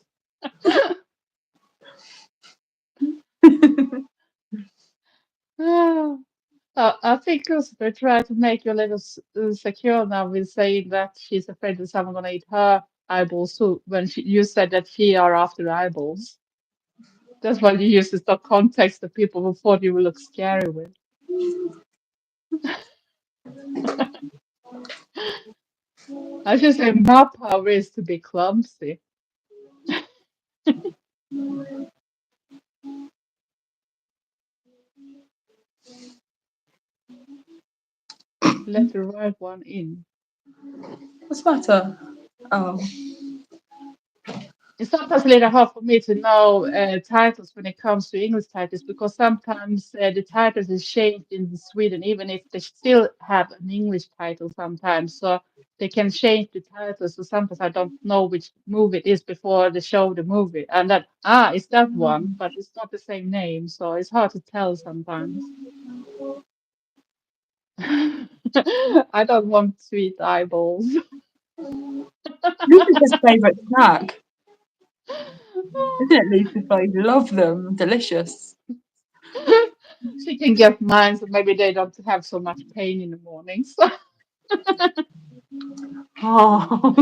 I think Lucifer tried to make you a little secure now with saying that she's afraid that someone's gonna eat her eyeballs too. When you said that she are after eyeballs. That's why you use the stock context that people who thought you would look scary with. I should say my power is to be clumsy. Let the right one in. What's the matter? Oh, It's sometimes a little hard for me to know titles when it comes to English titles because sometimes the titles is changed in Sweden, even if they still have an English title sometimes. So they can change the title. So sometimes I don't know which movie it is before they show the movie. And then, it's that one, but it's not the same name. So it's hard to tell sometimes. I don't want sweet eyeballs. Lucifer's favourite snack. Isn't it, Lucifer? You love them. Delicious. She can get mine, so maybe they don't have so much pain in the mornings. Oh.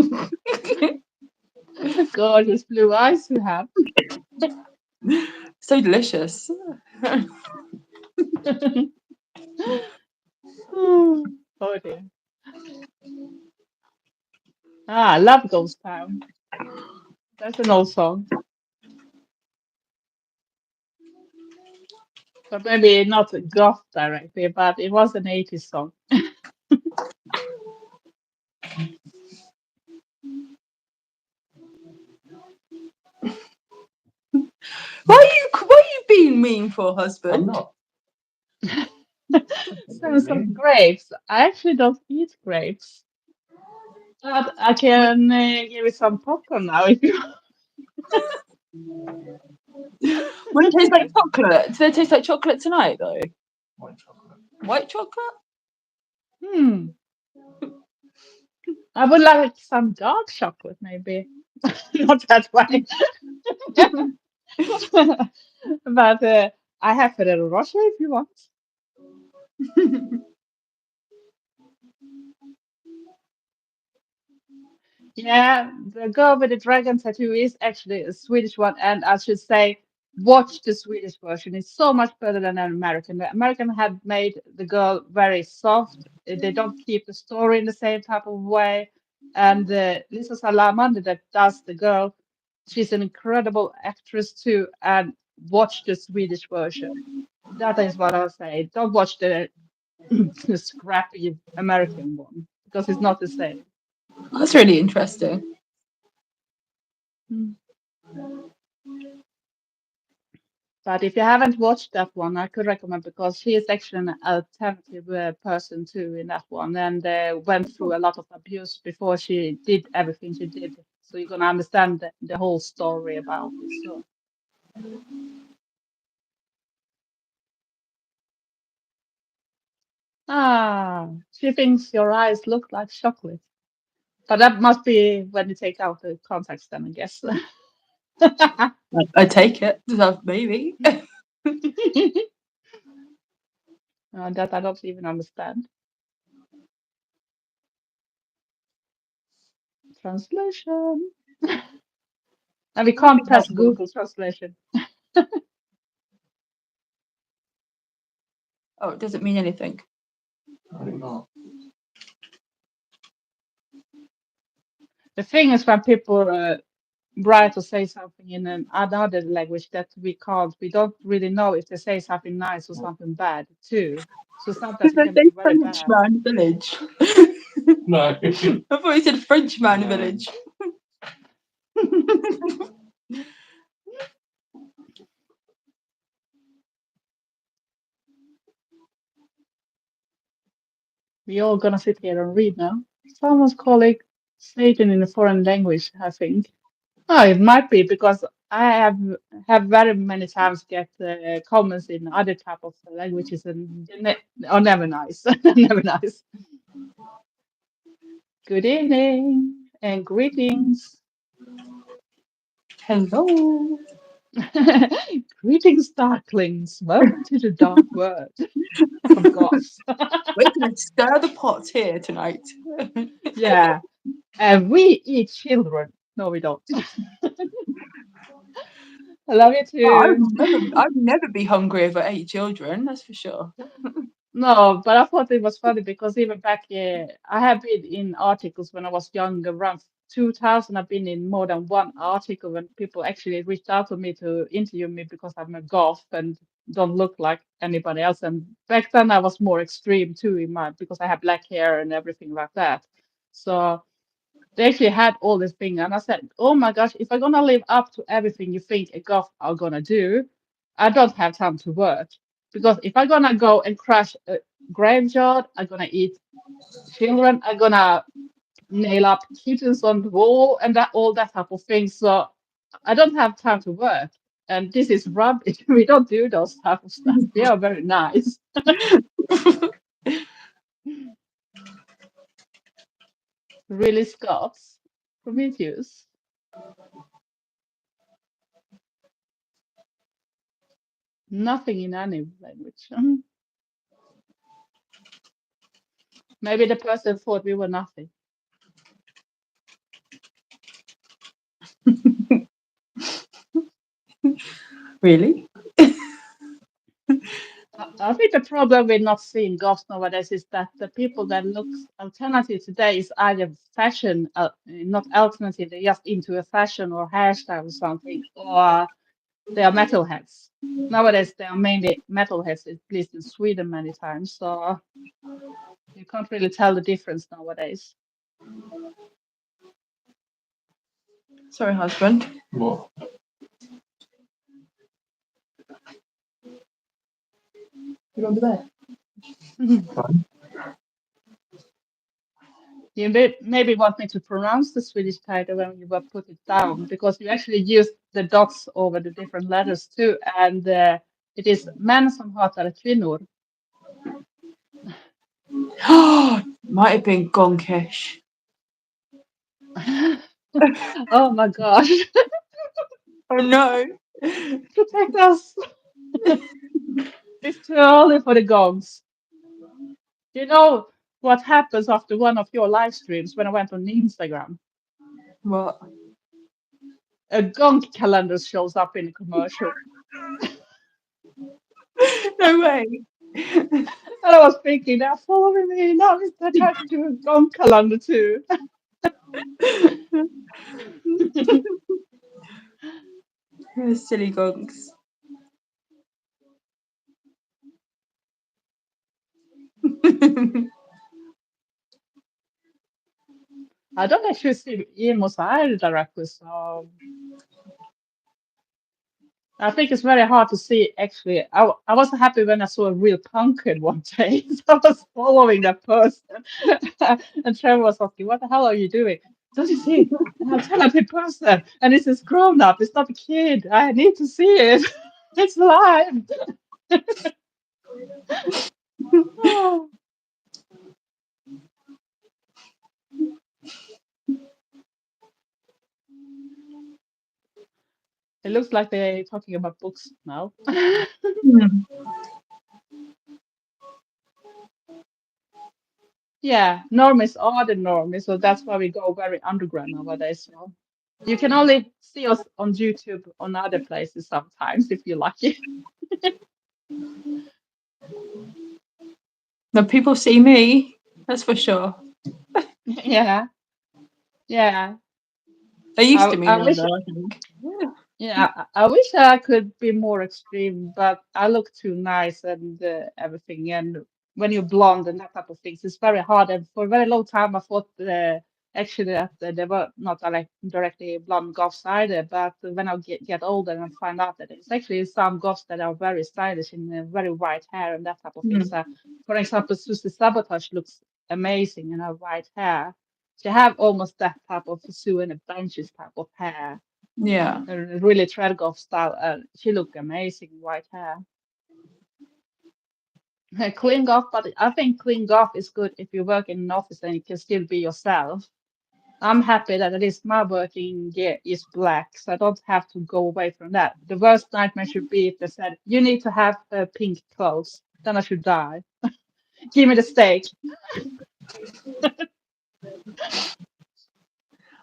Gorgeous blue eyes you have. So delicious. Oh dear. I love Ghost Town. That's an old song. But maybe not goth directly, but it was an 80s song. Why are you being mean for, I'm husband? not. So some grapes. I actually don't eat grapes. But I can give you some popcorn now if you Will it taste like chocolate? Do they taste like chocolate tonight, though? White chocolate. White chocolate? Hmm. I would like some dark chocolate, maybe. Not that way. But I have a little Rocher if you want. Yeah, the girl with the dragon tattoo is actually a Swedish one, and I should say, watch the Swedish version. It's so much better than an American. The American had made the girl very soft. They don't keep the story in the same type of way. And Lisa Salamander that does the girl, she's an incredible actress too. And watch the Swedish version. That is what I'll say. Don't watch the, the scrappy American one because it's not the same. That's really interesting. Mm. But if you haven't watched that one, I could recommend because she is actually an alternative person too in that one and went through a lot of abuse before she did everything she did. So you're gonna understand the whole story about it. So she thinks your eyes look like chocolate. But that must be when you take out the contacts then, I guess. I take it. Maybe. That I don't even understand. Translation. And we can't press Google Translation. Oh, it doesn't mean anything. I do not. The thing is when people write or say something in another language that we don't really know if they say something nice or something bad too. So sometimes Did it they can say be very bad. Frenchman village? No. I thought you said Frenchman No. village. We all gonna sit here and read now. Someone's calling Satan in a foreign language, I think. Oh, it might be because I have very many times get comments in other type of languages and never nice, never nice. Good evening and greetings. Hello. Greetings, darklings. Welcome to the dark world of Goths. We're going to stir the pot here tonight. Yeah, and we eat children. No, we don't. I love you too. I'd never be hungry over 8 children. That's for sure. No, but I thought it was funny because even back, I have been in articles when I was young, around 2000. I've been in more than one article when people actually reached out to me to interview me because I'm a goth and don't look like anybody else. And back then I was more extreme too in my because I have black hair and everything like that. So they actually had all this thing, and I said, "Oh my gosh, if I'm gonna live up to everything you think a goth are gonna do, I don't have time to work because if I'm gonna go and crash a graveyard, I'm gonna eat children, I'm gonna nail up kittens on the wall, and that all that type of thing. So I don't have time to work, and this is rubbish. We don't do those type of stuff. We are very nice, really Scots, Prometheus. Nothing in any language." Maybe the person thought we were nothing. Really? I think the problem with not seeing Goths nowadays is that the people that looks alternative today is either fashion, not alternative, they're just into a fashion or hairstyle or something, or they are metalheads. Nowadays, they are mainly metalheads, at least in Sweden many times. So you can't really tell the difference nowadays. Sorry, husband. What? You on the bed? Fine. You maybe want me to pronounce the Swedish title when you will put it down, because you actually use the dots over the different letters too, and it is män som hatar kvinnor. Might have been gonkish. Oh my gosh, Oh no. protect us! It's too early for the gongs. You know what happens after one of your live streams when I went on Instagram? What? A gong calendar shows up in the commercial. No way. And I was thinking, they're following me. Now they're trying to do a gong calendar too. Silly gonks. I don't actually see emos either directly, so I think it's very hard to see actually. I was happy when I saw a real punkhead one day. So I was following that person. And Trevor was asking, "What the hell are you doing? Don't you see an alternative person? And this is grown up, it's not a kid. I need to see it. It's live." Oh, it looks like they're talking about books now. Hmm. Yeah, normies are the normies, so that's why we go very underground nowadays. So you can only see us on YouTube on other places sometimes if you're lucky. Now people see me. That's for sure. Yeah, yeah. They used to me I now, wish, though, I think. yeah, I wish I could be more extreme, but I look too nice and everything. And when you're blonde and that type of things, it's very hard. And for a very long time, I thought actually that they were not like directly blonde goths either. But when I get older and find out that it's actually some goths that are very stylish in very white hair and that type of things. Mm. For example, Susie Sabotage looks amazing in her white hair. She have almost that type of Sue and the Benches type of hair, Yeah. a really Treadgoff style. She looked amazing in white hair. Clean golf, but I think clean golf is good if you work in an office and you can still be yourself. I'm happy that at least my working gear is black, so I don't have to go away from that. The worst nightmare should be if they said, "You need to have pink clothes." Then I should die. Give me the steak.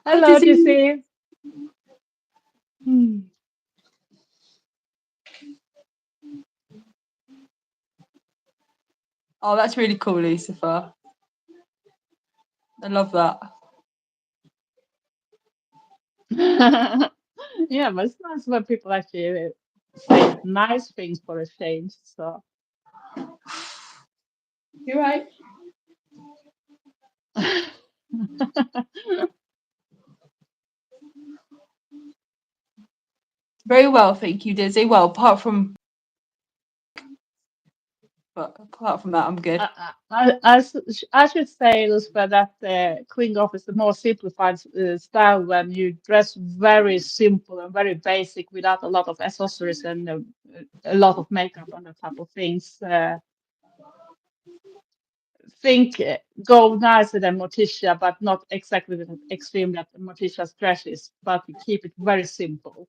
Hi, Hello, Dizzy. Dizzy. Hmm. Oh, that's really cool, Lucifer. I love that. Yeah, but it's nice when people actually say nice things for a change. So You're right. Very well, thank you, Dizzy. Well, apart from that, I'm good. I should say, Elizabeth, that Queen Goth is the more simplified style when you dress very simple and very basic without a lot of accessories and a lot of makeup and that type of things. Think go nicer than Morticia, but not exactly the extreme that Morticia's dress is, but you keep it very simple.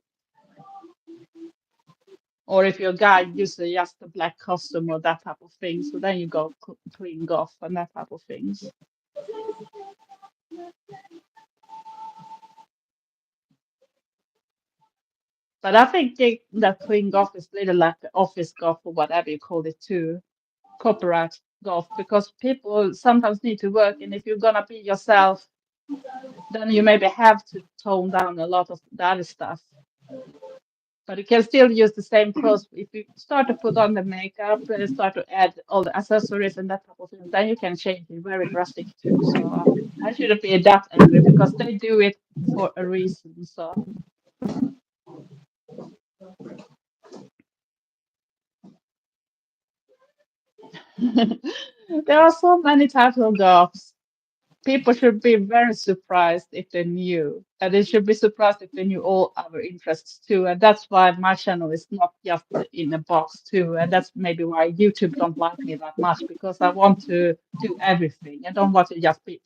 Or if you're a guy, use just a black costume or that type of thing. So then you go Queen Goth and that type of things. But I think that Queen Goth is little like the office goth or whatever you call it too, corporate goth, because people sometimes need to work, and if you're gonna be yourself, then you maybe have to tone down a lot of the other stuff. But you can still use the same clothes. If you start to put on the makeup and start to add all the accessories and that type of thing, then you can change it very drastic too. So I shouldn't be that angry because they do it for a reason. So there are so many types of goths. People should be very surprised if they knew, and they should be surprised if they knew all our interests too. And that's why my channel is not just in a box too. And that's maybe why YouTube don't like me that much because I want to do everything. I don't want to just be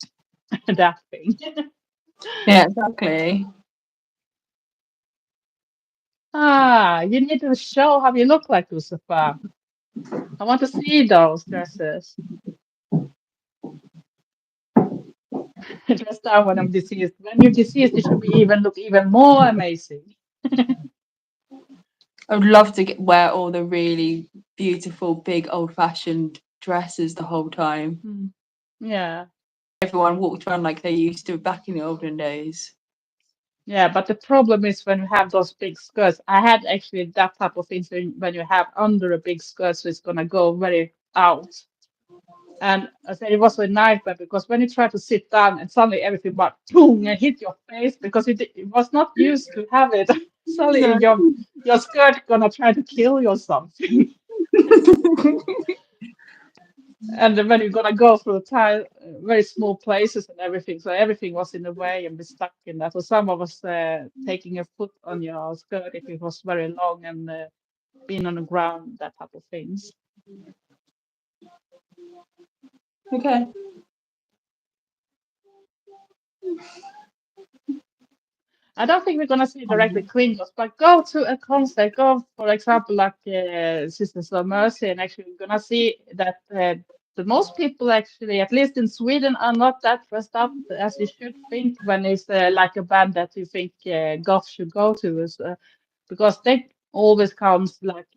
that thing. Yeah, exactly. You need to show how you look like, Lucifer. I want to see those dresses. Dress down when I'm deceased. When you're deceased, it should be look even more amazing. I would love to wear all the really beautiful, big, old-fashioned dresses the whole time. Yeah. Everyone walked around like they used to back in the olden days. Yeah, but the problem is when you have those big skirts. I had actually that type of things when you have under a big skirt, so it's gonna go very out. And I said it was a nightmare because when you try to sit down and suddenly everything but boom and hit your face because it was not used to have it. Suddenly No. your skirt gonna try to kill you or something. And then when you're gonna go through very small places and everything, so everything was in the way and be stuck in that. So some of us taking a foot on your skirt if it was very long and being on the ground, that type of things. Okay. I don't think we're gonna see directly Queen Goth, but go to a concert. Go, for example, like Sisters of Mercy, and actually we're gonna see that the most people actually, at least in Sweden, are not that dressed up as you should think when it's like a band that you think Goth should go to, because they always comes like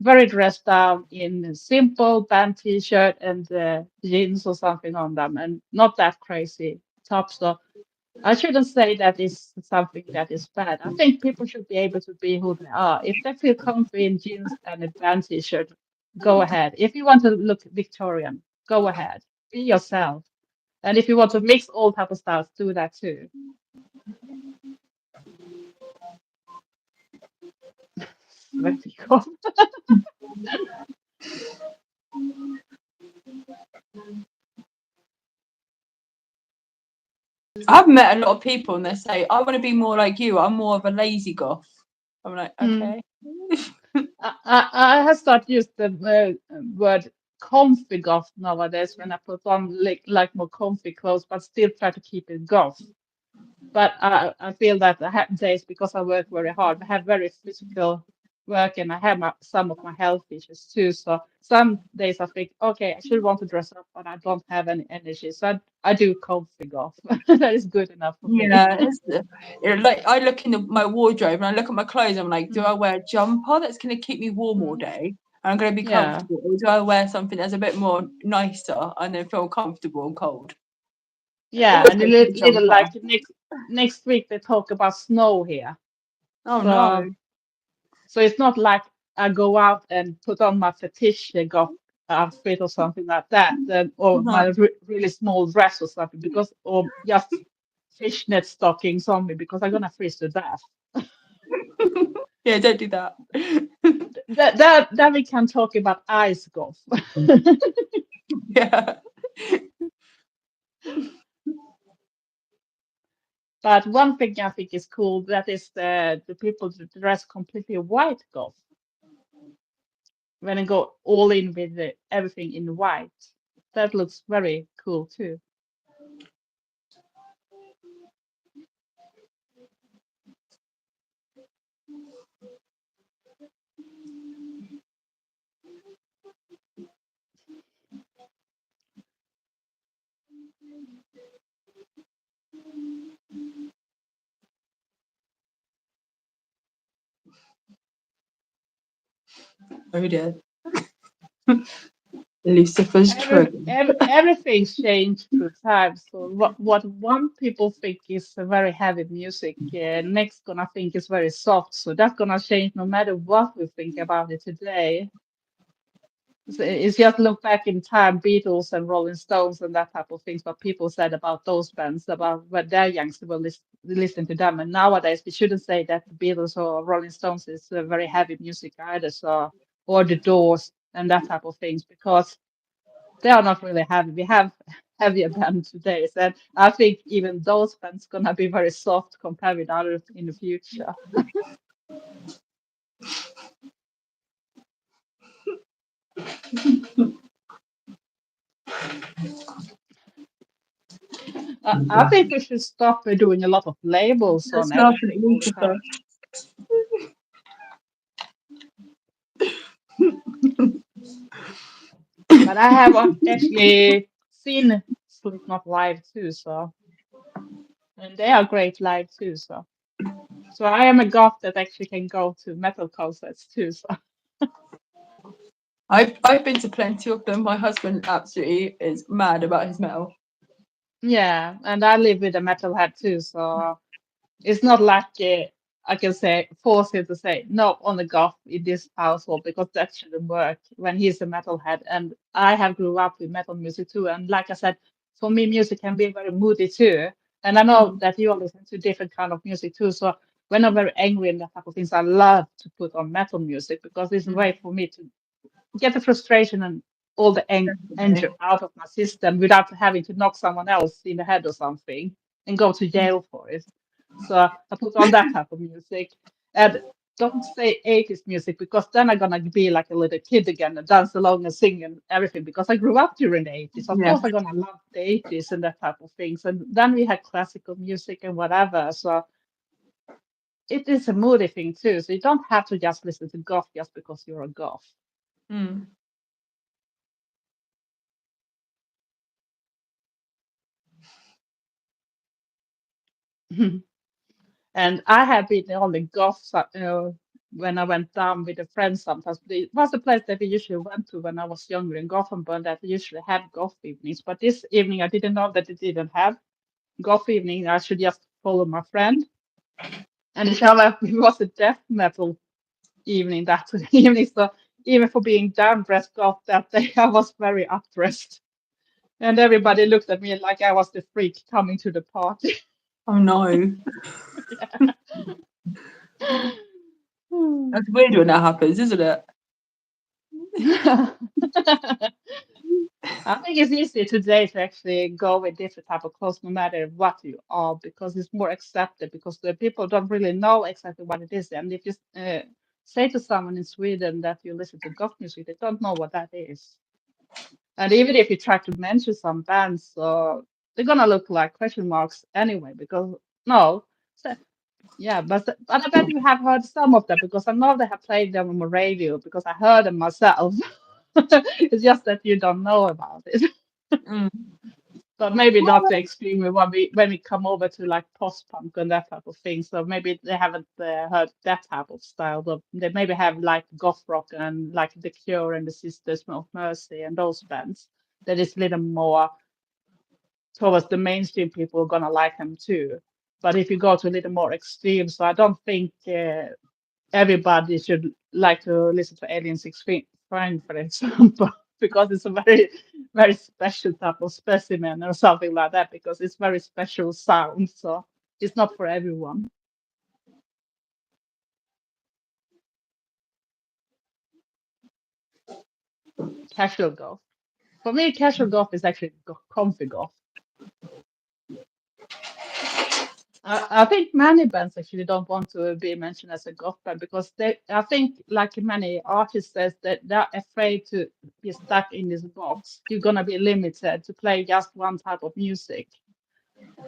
very dressed down in a simple band T-shirt and jeans or something on them, and not that crazy top. So I shouldn't say that is something that is bad. I think people should be able to be who they are. If they feel comfy in jeans and a band t-shirt, go ahead. If you want to look Victorian, go ahead. Be yourself. And if you want to mix all type of styles, do that too. Sweaty cough. I've met a lot of people and they say, I want to be more like you. I'm more of a lazy goth. I'm like, okay. I have started use the word comfy goth nowadays when I put on like more comfy clothes, but still try to keep it goth. But I feel that I have days because I work very hard. I have very physical work and I have some of my health issues too. So some days I think, okay, I should want to dress up, but I don't have any energy. So I do comfy golf. That is good enough for me. Yeah, like I look in my wardrobe and I look at my clothes. I'm like, do I wear a jumper that's going to keep me warm all day, I'm going to be Yeah. comfortable, or do I wear something that's a bit more nicer and then feel comfortable and cold? Yeah, Always and go a for the little like jumper. next week they talk about snow here. Oh no. So it's not like I go out and put on my fetish goth outfit or something like that, or No. my really small dress or something, because or just fishnet stockings on me because I'm gonna freeze to death. Yeah, don't do that. That we can talk about ice goth. Yeah. But one thing I think is cool that is the people that dress completely white goth when they go all in with everything in white. That looks very cool too. Oh dear. Lucifer's trigger. Everything's changed through time. So what one people think is a very heavy music, next gonna think is very soft. So that's gonna change no matter what we think about it today. So it's just look back in time, Beatles and Rolling Stones and that type of things, what people said about those bands, about what their youngsters will listen to them. And nowadays, we shouldn't say that the Beatles or Rolling Stones is very heavy music either, so or the Doors and that type of things, because they are not really heavy. We have heavier bands today, so I think even those bands gonna be very soft compared with others in the future. I think we should stop doing a lot of labels That's on laughing at everything all the Lucifer. time. But I have actually seen Slipknot live too, so and they are great live too. So I am a goth that actually can go to metal concerts too. So I've been to plenty of them. My husband absolutely is mad about his metal. yeah, and I live with a metalhead too, so it's not like I can say force him to say no on the goth in this household because that shouldn't work when he's a metalhead. And I have grew up with metal music too. And like I said, for me, music can be very moody too. And I know Mm. that you all listen to different kind of music too. So when I'm very angry and that type of things, I love to put on metal music because it's a Mm. way for me to get the frustration and all the anger Definitely. out of my system without having to knock someone else in the head or something and go to jail for it. So I put on that type of music. And don't say 80s music because then I'm gonna be like a little kid again and dance along and sing and everything because I grew up during the 80s. Of Yeah. course I'm gonna love the 80s and that type of things. And then we had classical music and whatever. So it is a moody thing too. So you don't have to just listen to goth just because you're a goth. Mm. And I have been on the Goths when I went down with a friend sometimes. It was a place that we usually went to when I was younger in Gothenburg that they usually have Goth evenings. But this evening I didn't know that it didn't have Goth evening. I should just follow my friend. And it turned out it was a death metal evening that evening. So even for being down dressed Goth that day, I was very up dressed. And everybody looked at me like I was the freak coming to the party. Oh no. That's weird when that happens, isn't it? I think it's easier today to actually go with different type of clothes no matter what you are because it's more accepted because the people don't really know exactly what it is. And if you say to someone in Sweden that you listen to goth music, they don't know what that is. And even if you try to mention some bands, they're gonna look like question marks anyway because no. So, yeah, but I bet you have heard some of them because I know they have played them on the radio because I heard them myself. It's just that you don't know about it. Mm. But maybe not the extreme when we come over to like post punk and that type of thing. So maybe they haven't heard that type of style, but they maybe have like goth rock and like The Cure and the Sisters of Mercy and those bands that is a little more towards the mainstream. People are gonna like them too. But if you go to a little more extreme, so I don't think everybody should like to listen to Alien Six Feet, for example, because it's a very, very special type of specimen or something like that, because it's very special sound. So it's not for everyone. Casual golf. For me, casual golf is actually comfy golf. I think many bands actually don't want to be mentioned as a goth band because I think, like many artists says, that they're afraid to be stuck in this box. You're gonna be limited to play just one type of music,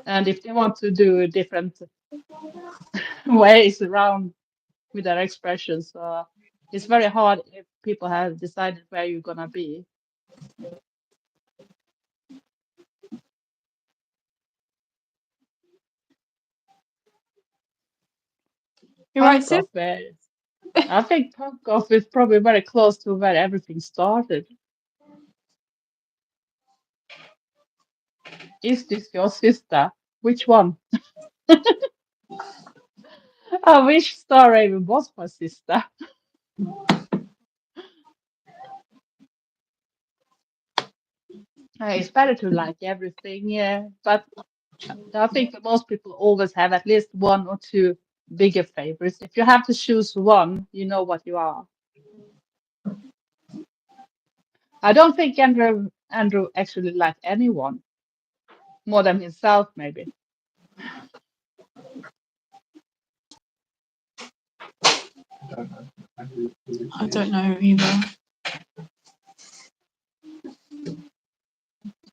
and if they want to do different ways around with their expressions, it's very hard if people have decided where you're gonna be. You're right, Punk Sid? goth, I think punk goth is probably very close to where everything started. Is this your sister? Which one? I wish Star Raven was my sister. It's better to like everything, yeah. But I think that most people always have at least one or two bigger favorites. If you have to choose one, you know what you are. I don't think Andrew actually liked anyone more than himself, maybe. I don't know. Who I she don't is. know either.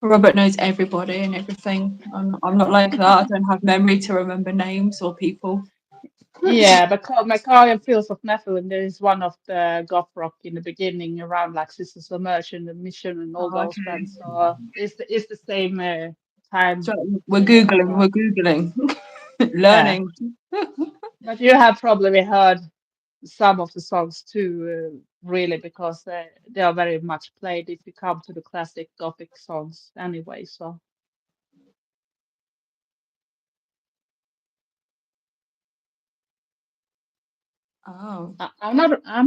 Robert knows everybody and everything. I'm not like that. I don't have memory to remember names or people. Yeah, but Macarian Fields of Nephilim, there is one of the goth rock in the beginning around like Sisters of Mercy and the Mission and all Oh, those okay. bands. So it's the same time So we're googling. era. We're googling. Yeah, Learning. but you have probably heard some of the songs too, really, because they are very much played if you come to the classic Gothic songs anyway. So Oh. I'm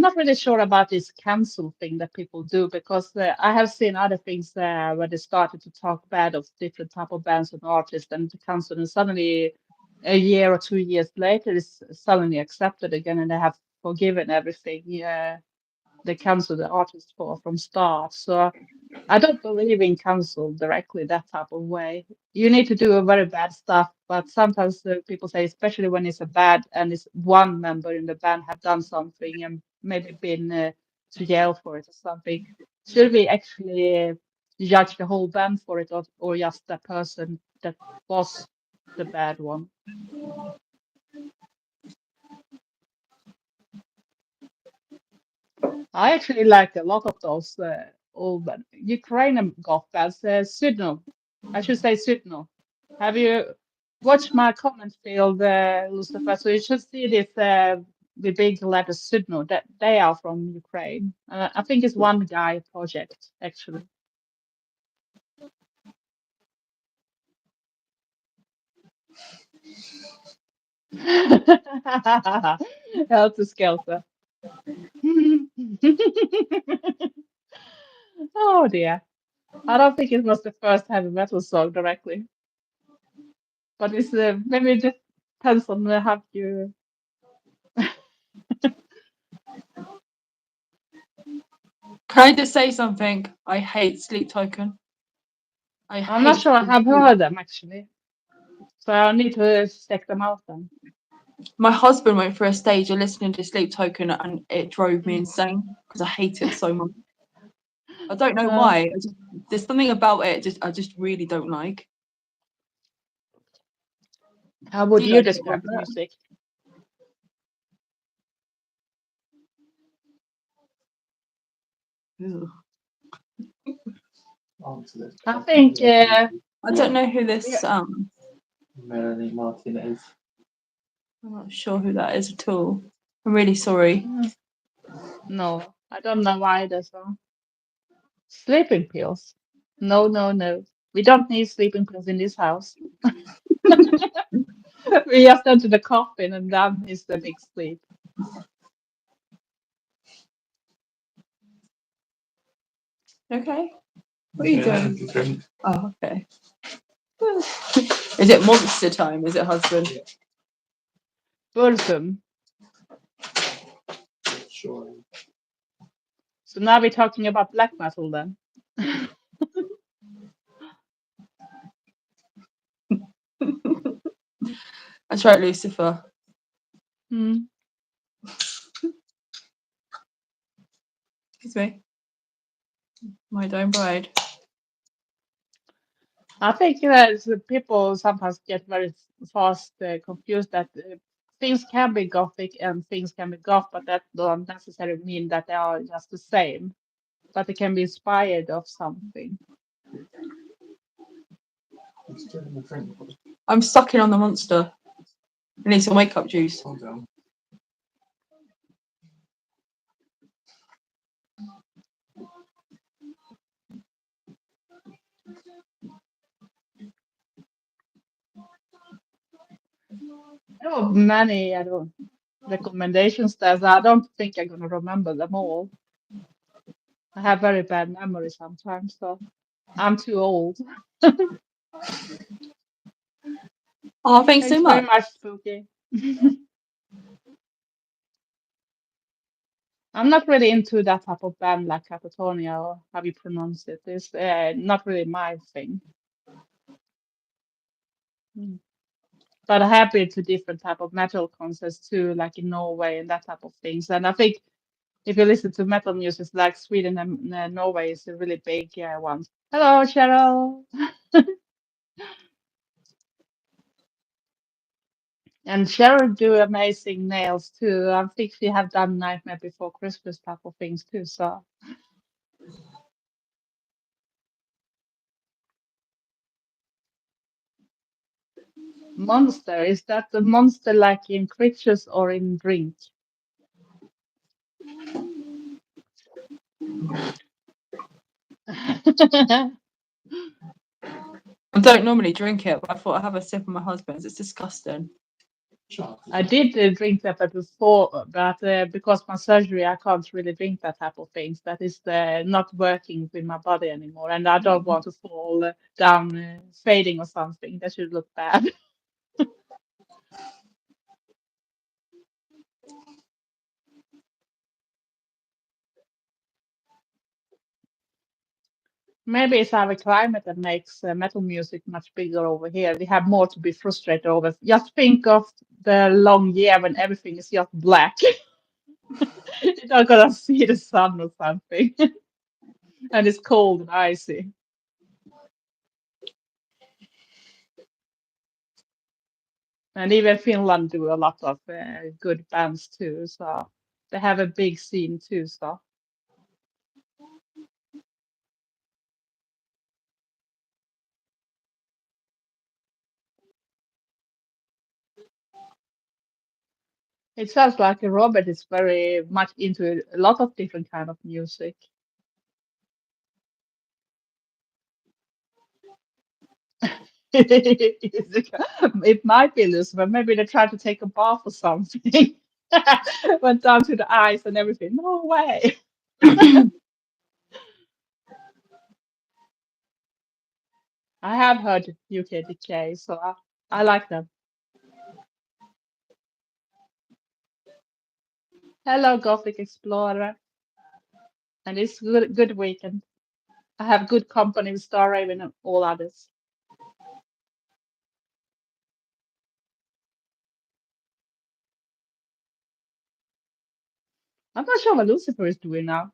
not really sure about this cancel thing that people do, because I have seen other things where they started to talk bad of different type of bands and artists and to cancel, and suddenly a year or 2 years later it's suddenly accepted again and they have forgiven everything. Yeah, they cancel the artist from start. So I don't believe in cancel directly that type of way. You need to do a very bad stuff, but sometimes people say, especially when it's a bad and it's one member in the band have done something and maybe been to jail for it or something. Should we actually judge the whole band for it, or just the person that was the bad one? I actually like a lot of those old Ukrainian goth bands. Sudno, I should say Sudno. Have you watched my comment field, Lucifer? So you should see this the big letter Sudno. That they are from Ukraine. I think it's one guy project actually. Helter Skelter. Oh dear. I don't think it was the first heavy metal song directly. But it's maybe it just depends on how you. Can I just say something? I hate Sleep Token. I I'm not hate sure I them have so heard them actually, so I need to check them out then. My husband went through a stage of listening to Sleep Token and it drove me Mm. insane because I hate it so much. I don't know Uh, why. There's something about it I just really don't like. how Do would you you guys get describe the that? music? Ugh. Answer this I question. think Yeah, I don't know who this. Melanie Martinez. I'm not sure who that is at all. I'm really sorry. No, I don't know either. So sleeping pills. No, no, no. We don't need sleeping pills in this house. We just enter the coffin and that is the big sleep. Okay. What are you doing? Drink. Oh, okay. Is it monster time? Is it, husband? Burzum. Sure. So now we're talking about black metal then. That's right, Lucifer. Hmm. Excuse me. My own bride. I think that people sometimes get very fast confused that things can be Gothic and things can be Goth, but that don't necessarily mean that they are just the same. But they can be inspired of something. I'm sucking on the monster. I need some wake up juice. Calm down. There are many recommendations there. So I don't think I'm gonna remember them all. I have very bad memory sometimes, so I'm too old. Oh, thanks Thanks so very much. much, Spooky. I'm not really into that type of band like Catatonia or how you pronounce it. It's not really my thing. Mm. But I have been to different type of metal concerts too, like in Norway and that type of things. And I think if you listen to metal music, like Sweden and Norway is a really big one. Hello, Cheryl. And Cheryl do amazing nails too. I think she have done Nightmare Before Christmas type of things too. So monster, is that the monster like in creatures or in drink? I don't normally drink it, but I thought I'd have a sip of my husband's. It's disgusting. I did drink that before, but because my surgery, I can't really drink that type of things. That is not working with my body anymore, and I don't want to fall down fading or something. That should look bad. Maybe it's our climate that makes metal music much bigger over here. We have more to be frustrated over. Just think of the long year when everything is just black. You're not gonna see the sun or something, and it's cold and icy. And even Finland do a lot of good bands too, so they have a big scene too. So it sounds like Robert is very much into a lot of different kind of music. It might be Lucifer. Maybe they tried to take a bath or something. Went down to the ice and everything. No way. I have heard UK Decay, so I like them. Hello, Gothic Explorer. And it's good weekend. I have good company with Star Raven and all others. I'm not sure what Lucifer is doing now.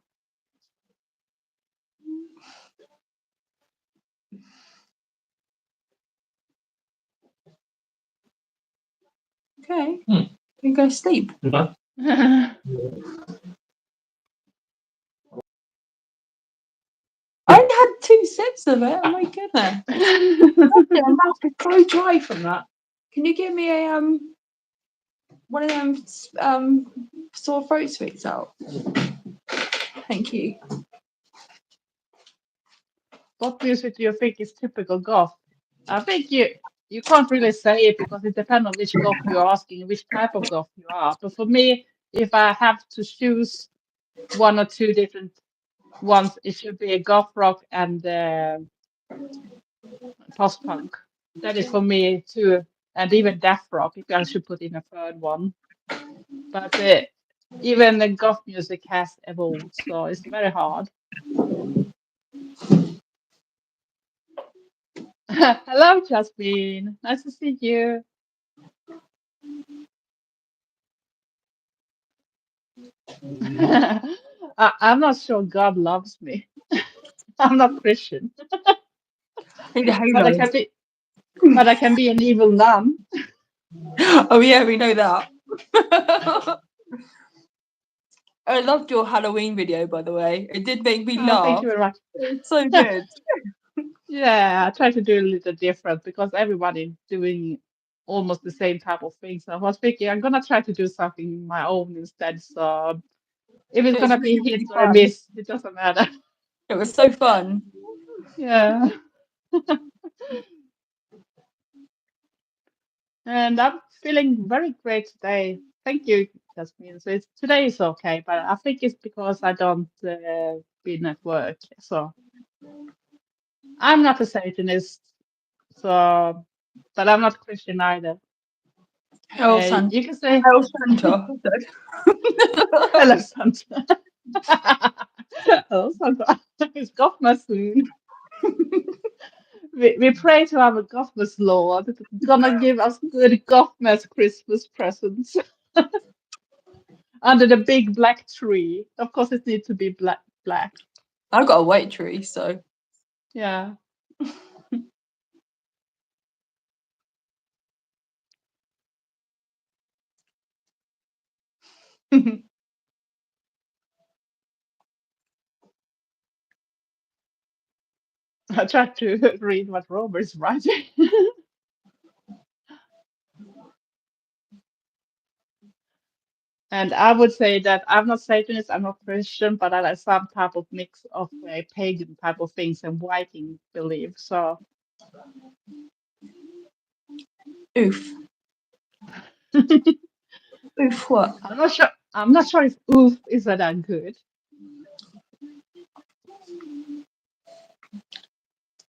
Okay. You go sleep. Yeah. I only had 2 sips of it. Oh my goodness. My mouth is so dry from that. Can you give me a one of them sore throat sweets out? Thank you. What music do you think is typical goth? I think you can't really say it because it depends on which goth you're asking, which type of goth you are. But for me, if I have to choose one or two different ones, it should be a goth rock and post punk. That is for me too, and even death rock. If I should put in a third one, but even the goth music has evolved, so it's very hard. Hello, Jasmine. Nice to see you. I'm not sure God loves me. I'm not Christian, Who but I knows? can be, but I can be an evil nun. Oh yeah, we know that. I loved your Halloween video, by the way. It did make me Oh, thank laugh. you very much. It's so good. Yeah, I try to do a little different because everybody is doing almost the same type of things. So I was thinking I'm gonna try to do something my own instead. So if it's It was gonna be really, a hit really or a fun. miss, it doesn't matter. It was so fun. Yeah. And I'm feeling very great today. Thank you, Jasmine. So today is okay, but I think it's because I don't been at work. So I'm not a Satanist. So, but I'm not Christian either. Hail Santa. You can say Hail Santa. hello, Santa. Hello, Santa. It's Godmas soon. We pray to our Godmas Lord. Gonna give us good Godmas Christmas presents. Under the big black tree. Of course, it needs to be black. I got a white tree, so Yeah. I tried to read what Robert's writing. And I would say that I'm not Satanist, I'm not Christian, but I like some type of mix of pagan type of things and Viking belief. So, oof. Oof what? I'm not sure. I'm not sure if oof is that good.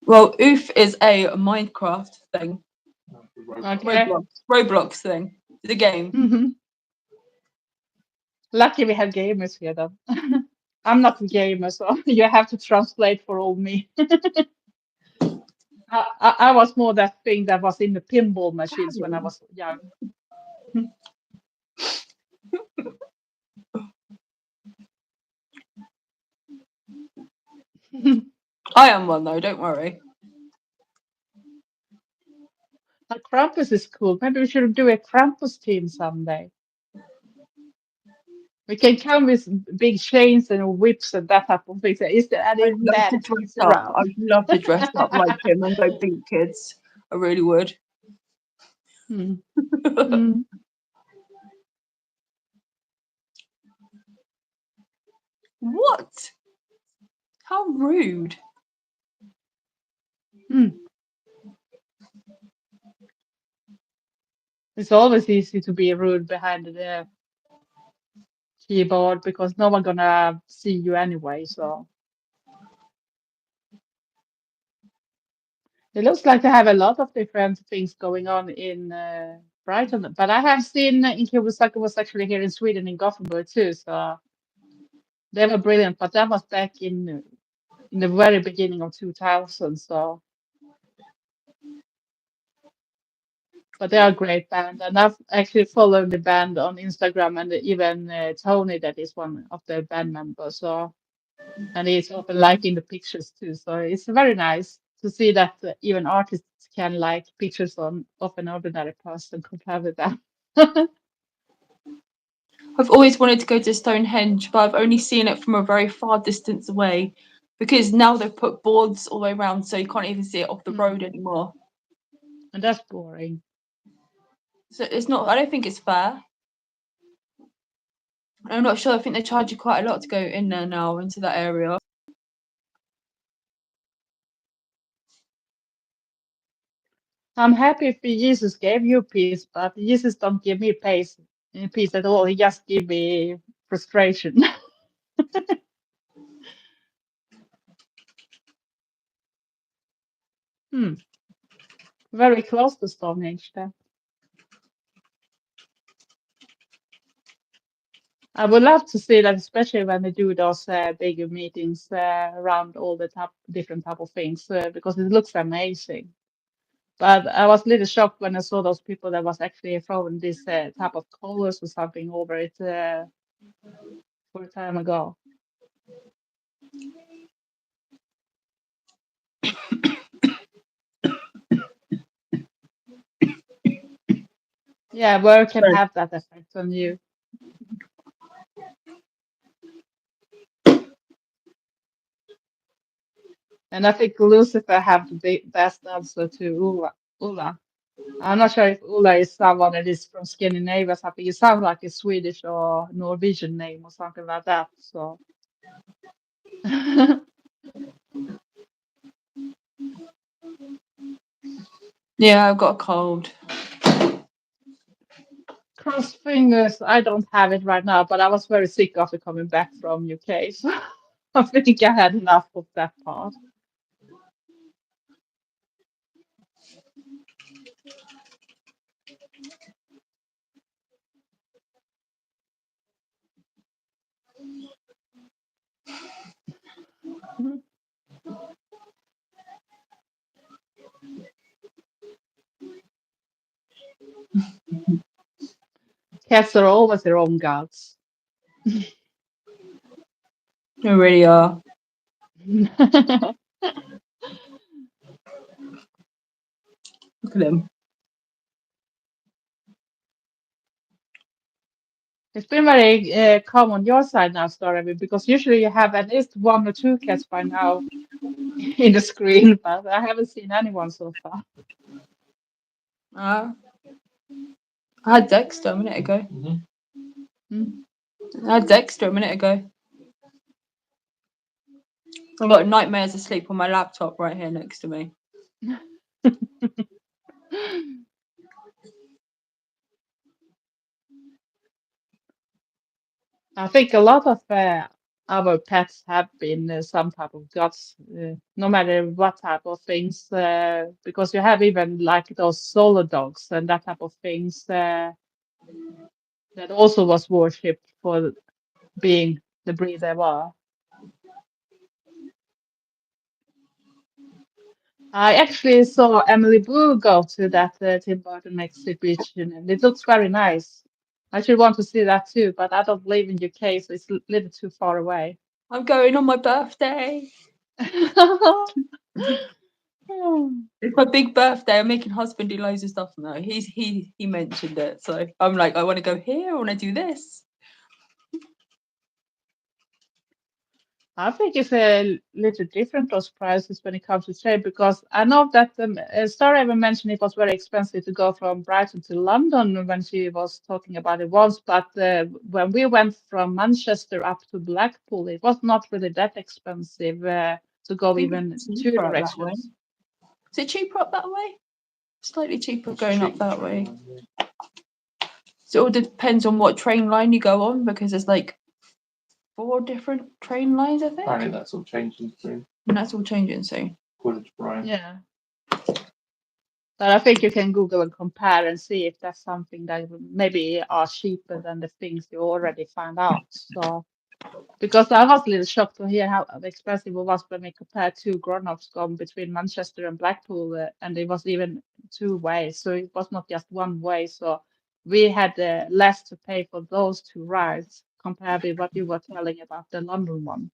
Well, oof is a Minecraft thing. Okay. Roblox thing. The game. Mm-hmm. Lucky we have gamers here, then. I'm not a gamer, so you have to translate for all me. I was more that thing that was in the pinball machines when I was young. I am one though, don't worry. Krampus is cool. Maybe we should do a Krampus team someday. We can come with big chains and whips and that type of things. Is there any I'd love to bad dress kids up. around? I'd love to dress up like him and go beat kids. I really would. Mm. Mm. What? How rude. Mm. It's always easy to be rude behind the keyboard because no one gonna see you anyway. So it looks like they have a lot of different things going on in Brighton. But I have seen Inkobusaki was actually here in Sweden in Gothenburg too. So they were brilliant. But that was back in the very beginning of 2000. So, but they are a great band, and I've actually followed the band on Instagram, and even Tony, that is one of the band members. So, and he's often liking the pictures too. So it's very nice to see that even artists can like pictures of an ordinary person compared with that. I've always wanted to go to Stonehenge, but I've only seen it from a very far distance away. because now they've put boards all the way around, so you can't even see it off the road anymore. And that's boring. So it's not. I don't think it's fair. I'm not sure. I think they charge you quite a lot to go in there now into that area. I'm happy if Jesus gave you peace, but Jesus don't give me peace at all. He just give me frustration. Very close to Stonehenge then. I would love to see that, especially when they do those bigger meetings around all the different type of things, because it looks amazing. But I was a little shocked when I saw those people that was actually throwing this type of colors or something over it for a time ago. Yeah, work can have that effect on you. And I think Lucifer have the best answer to Ulla. I'm not sure if Ulla is someone that is from Scandinavia or something. It sounds like a Swedish or Norwegian name or something like that. So Yeah, I've got a cold. cross fingers. I don't have it right now, but I was very sick after coming back from UK. So I think I had enough of that part. Cats are always their own gods. They really are. Look at them. It's been very calm on your side now, Story, because usually you have at least one or two cats by now in the screen, but I haven't seen anyone so far. I had Dexter a minute ago. I had Dexter a minute ago. I've got nightmares asleep on my laptop right here next to me. I think a lot of our pets have been some type of gods, no matter what type of things, because you have even like those solar dogs and that type of things that also was worshipped for being the breed they were. I actually saw Emily Boo go to that Tim Burton exhibition, and it looks very nice. I should want to see that too, but I don't live in UK, so it's a little too far away. I'm going on my birthday. It's my big birthday. I'm making husband do loads of stuff now. He mentioned it, so I'm like, I want to go here. I want to do this. I think it's a little different those prices when it comes to trade, because I know that Star ever mentioned it was very expensive to go from Brighton to London when she was talking about it once, but when we went from Manchester up to Blackpool, it was not really that expensive to go even two directions. Is it cheaper up that way? Slightly cheaper going up that way. So it all depends on what train line you go on, because there's like 4 different train lines, I think. Apparently that's all changing soon. And that's all changing soon. According to Brian. Yeah. But I think you can Google and compare and see if that's something that maybe are cheaper than the things you already found out. So, because I was a little shocked to hear how expensive it was when we compared two grown-ups going between Manchester and Blackpool, and it was even 2 ways. So it was not just one way. So we had less to pay for those 2 rides compared with what you were telling about the London one.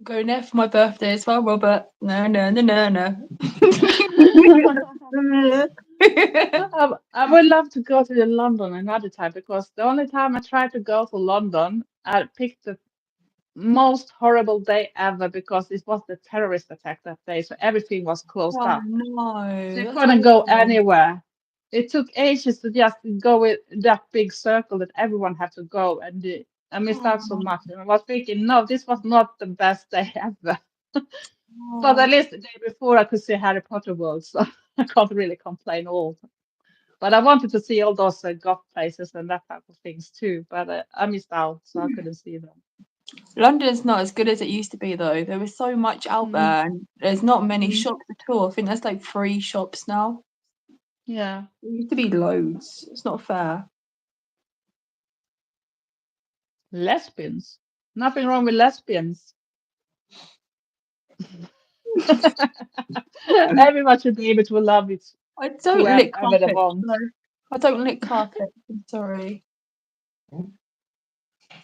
I'm going there for my birthday as well, Robert. No. I would love to go to London another time because the only time I tried to go to London, I picked the most horrible day ever because it was the terrorist attack that day, so everything was closed Oh up. So no, you that's couldn't go awful. anywhere. It took ages to just go with that big circle that everyone had to go, and I missed out so Oh, much. And I was thinking, no, this was not the best day ever. But at oh. least the day before I could see Harry Potter World, so I can't really complain all. But I wanted to see all those goth places and that type of things too. But I missed out, so I couldn't see them. London's not as good as it used to be though. There was so much out Mm, there, and there's not many mm, shops at all. I think there's like 3 shops now. yeah. There used to be loads. It's not fair. Lesbians. Nothing wrong with lesbians. Everyone should be able to love it I don't lick whoever they carpet. want. No, I don't lick carpet. I'm sorry. Where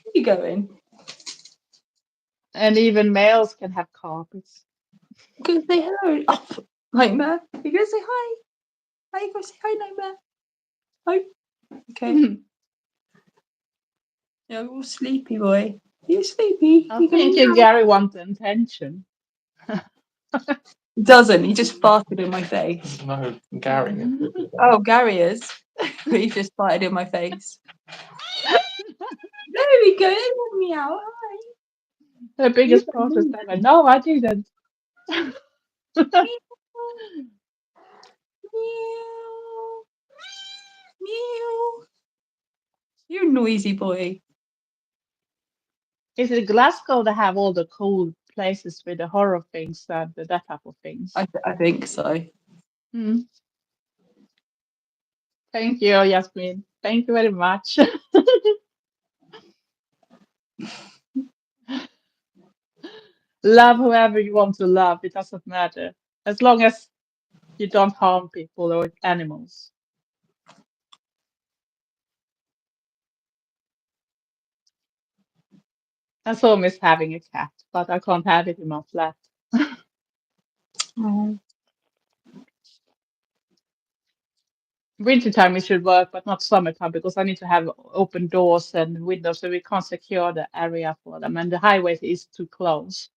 are you going? And even males can have carpets. Go say hello. Oh, Nightmare. You gonna say hi? Are you gonna say hi, Nightmare? Oh, okay. You're all sleepy, boy. You sleepy? I You gonna think meow? Gary wants attention. He doesn't. He just farted in my face. No, Gary. Oh, Gary is. He just farted in my face. There we go. Meow. Hi. The You biggest don't protest mean ever. No, I didn't. meow. Meow. Meow. You noisy boy. Is it Glasgow that have all the cool places with the horror things and that type of things? I think so. Hmm. Thank you, Yasmin. Thank you very much. Love whoever you want to love. It doesn't matter. As long as you don't harm people or animals. I so miss having a cat, but I can't have it in my flat. Oh. Wintertime it should work, but not summertime because I need to have open doors and windows so we can't secure the area for them. And the highway is too close.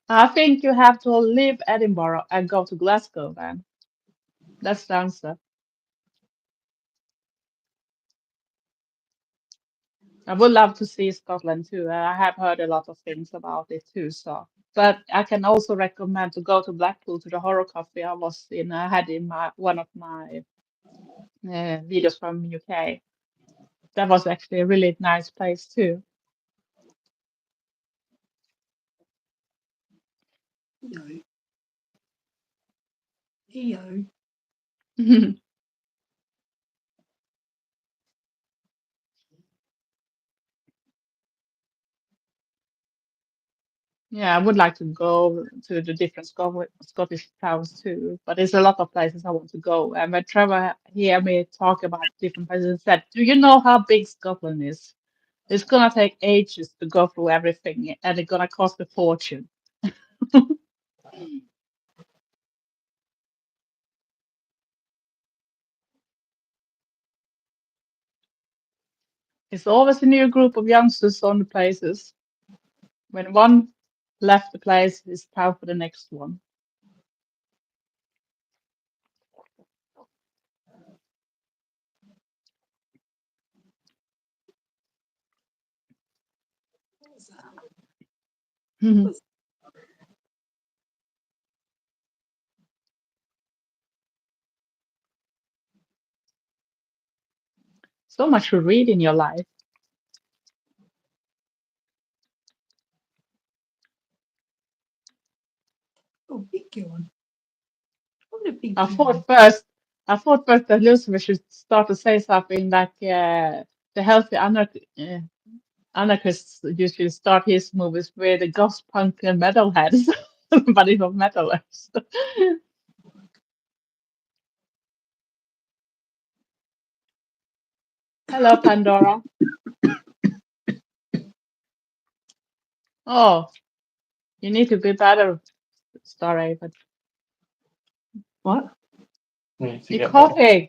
I think you have to leave Edinburgh and go to Glasgow then. That's the answer. I would love to see Scotland too. I have heard a lot of things about it too. So, but I can also recommend to go to Blackpool to the horror cafe I was in. I had in my one of my videos from UK. That was actually a really nice place too. No. Yo. Yeah, I would like to go to the different Scottish towns too, but there's a lot of places I want to go. And when Trevor hear me talk about different places, he said, "Do you know how big Scotland is? It's gonna take ages to go through everything, and it's gonna cost a fortune." It's always a new group of youngsters on the places. When one left the place, it's time for the next one. So much to read in your life. Oh, big yawn. What a big I yawn. thought first, I thought first that Lucifer should start to say something like the healthy anarchists usually start his movies with the goth punk and metalheads, but it's not metalheads. Hello, Pandora. Oh, you need to be better, Story, but What? Yeah, to you're get better. coughing.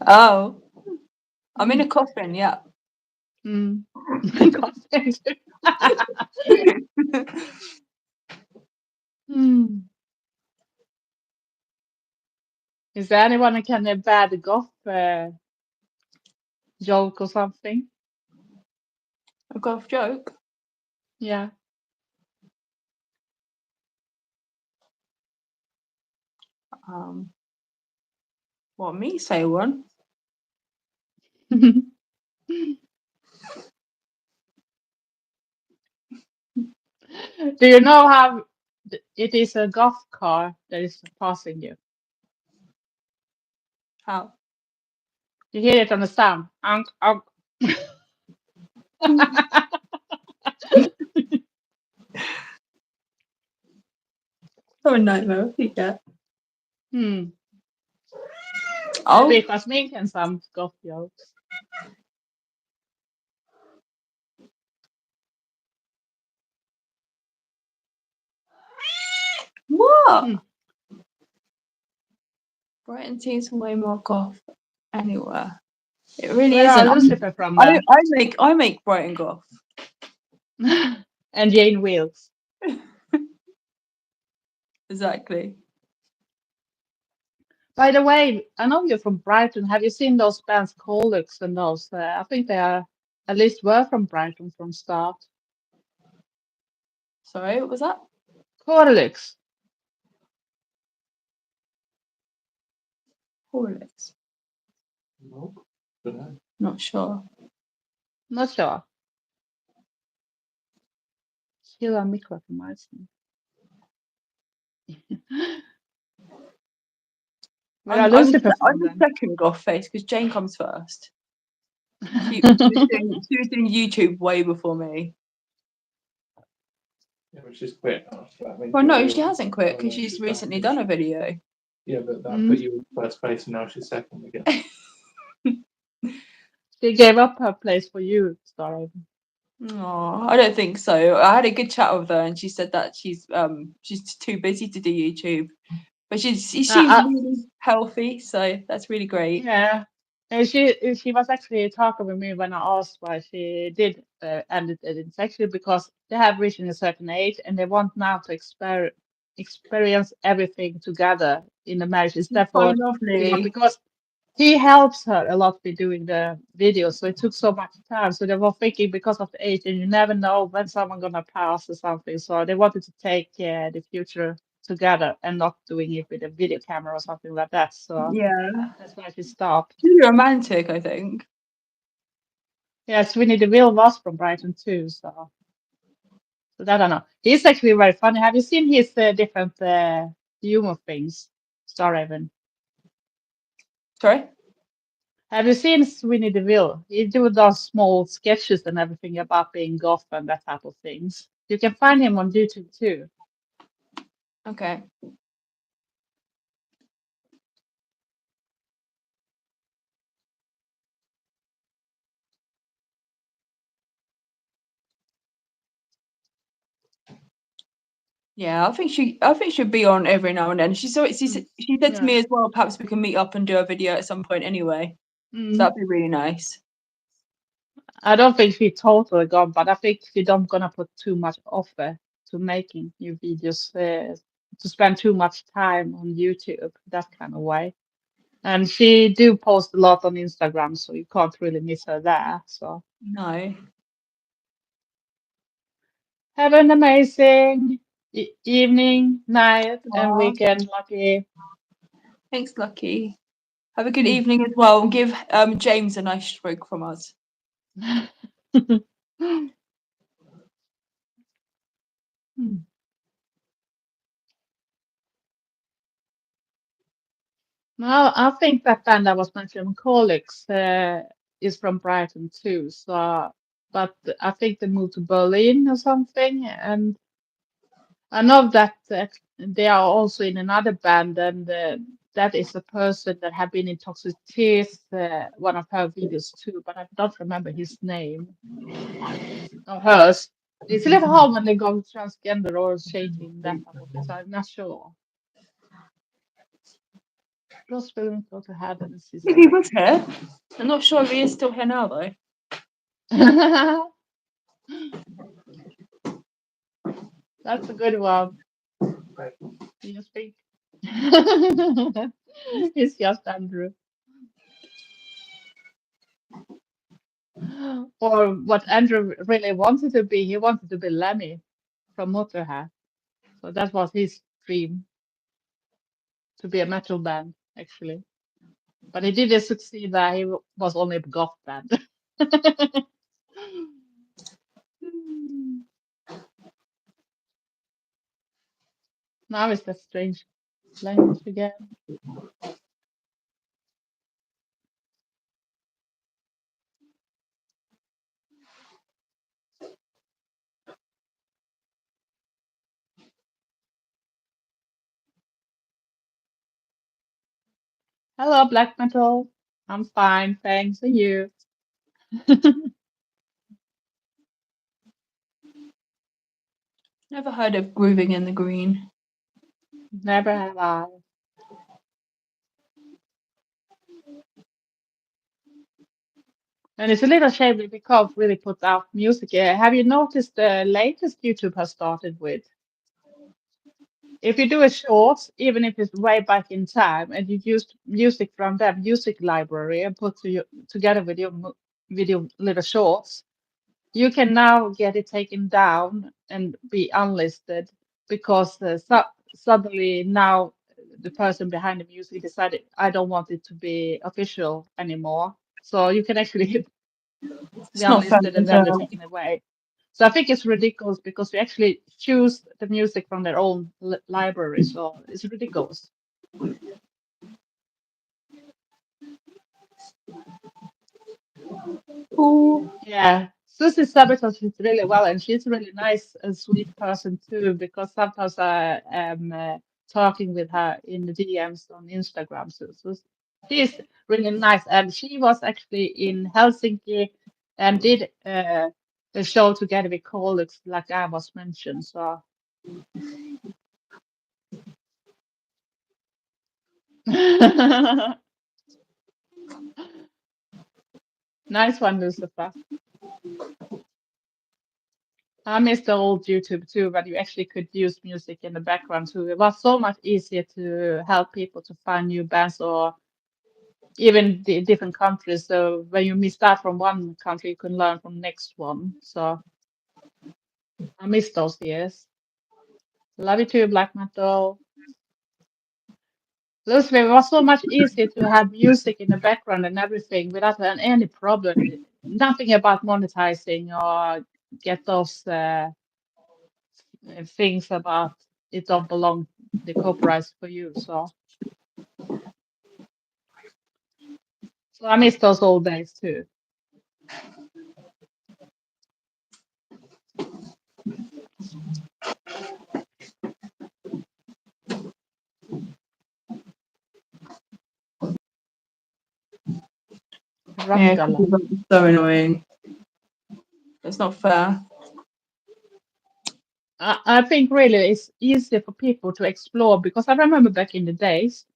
Oh, I'm in a coffin. Yeah. Mm. Coughing. Hmm. Is there anyone who can a bad goth joke or something? A golf joke. Yeah. What, me say one? Do you know how it is a goth car that is passing you? How? You hear it on the sound. Unk, unk. Oh, a nightmare. Yeah. Hmm. Oh, Maybe it was me and some goth jokes. what? Hmm. Brighton seems way more goth anywhere. It really Where are isn't. Lucifer from I, then? I make Brighton goth. And Jane Wills. Exactly. By the way, I know you're from Brighton. Have you seen those bands Colix and those? I think they are at least were from Brighton from start. Sorry, what was that? Colix. Horlicks. Nope. Don't know. Not sure. Not sure. Sheila Mikra from Iceland. Where are I'm Lucifer from the then? second goth face because Jane comes first. She was doing YouTube way before me. Yeah, but she's quit after that. Well, no, she hasn't quit because she's recently done a video. Yeah, but that Mm. put you in first place and now she's second again. She gave up her place for you, Story. Oh, I don't think so. I had a good chat with her, and she said that she's too busy to do YouTube, but she seems really healthy, so that's really great. Yeah. And she was actually talking with me when I asked why she did end it. It's actually because they have reached a certain age and they want now to experience everything together in the marriage instead So for giving up lovely. because he helps her a lot with doing the videos. So it took so much time. So they were thinking because of the age and you never know when someone gonna pass or something. So they wanted to take the future together and not doing it with a video camera or something like that. So Yeah, that's why she stopped. really romantic, I think. Yes, Winnie the Will was from Brighton too, so that I don't know. He's actually very funny. Have you seen his different humor things, Starhaven? Sorry. Have you seen Winnie the Will? He do those small sketches and everything about being goth and that type of things. You can find him on YouTube too. Okay. Yeah, I think she'll be on every now and then. She said to Yeah. me as well, perhaps we can meet up and do a video at some point anyway. So Mm. that'd be really nice. I don't think she's totally gone, but I think she don't gonna put too much offer to making new videos to spend too much time on YouTube that kind of way. And she do post a lot on Instagram, so you can't really miss her there. So No. have an amazing evening, night, and Aw, weekend, Lucky. thanks, Lucky. Have a good evening as well, and give James a nice stroke from us. Well, I think that band I was mentioning, Colix, is from Brighton too. So, but I think they moved to Berlin or something, and I know that they are also in another band, and that is a person that have been in Toxic Teeth, one of her videos too, but I don't remember his name or hers. It's a little hard when they go transgender or changing that type of thing, so I'm not sure. Those will go to heaven, He sister. was here. I'm not sure if he is still here now though. That's a good one. Right. You think? It's just Andrew. Or what Andrew really wanted to be, he wanted to be Lemmy from Motorhead. So that was his dream, to be a metal band, actually. But he didn't succeed there. He was only a goth band. Now it's that strange language again. Hello, black metal. I'm fine, thanks. And you? Never heard of Grooving in the Green. Never have I. And it's a little shame that we can't really put out music. Have you noticed the latest YouTube has started with? If you do a short, even if it's way back in time, and you use music from that music library and put together with your video little shorts, you can now get it taken down and be unlisted because suddenly now the person behind the music decided I don't want it to be official anymore. So you can actually be It's not fair. unlisted and then they're taken away. So I think it's ridiculous because we actually choose the music from their own library. So it's ridiculous. Ooh. Yeah. Susie sabotages really well, and she's a really nice and sweet person too. Because sometimes I am talking with her in the DMs on Instagram. So she's really nice, and she was actually in Helsinki and did a show together with colleagues, like I was mentioned. So nice one, Lucifer. I miss the old YouTube too, but you actually could use music in the background too. It was so much easier to help people to find new bands or even the different countries. So when you miss out from one country, you can learn from next one. So I miss those years. Love you too, Black Metal. Lucifer, it was so much easier to have music in the background and everything without any problem. Nothing about monetizing or get those things about it don't belong the copyrights for you. So I miss those old days too. Yeah, Raskala. it's so annoying. It's not fair. I think really it's easier for people to explore because I remember back in the days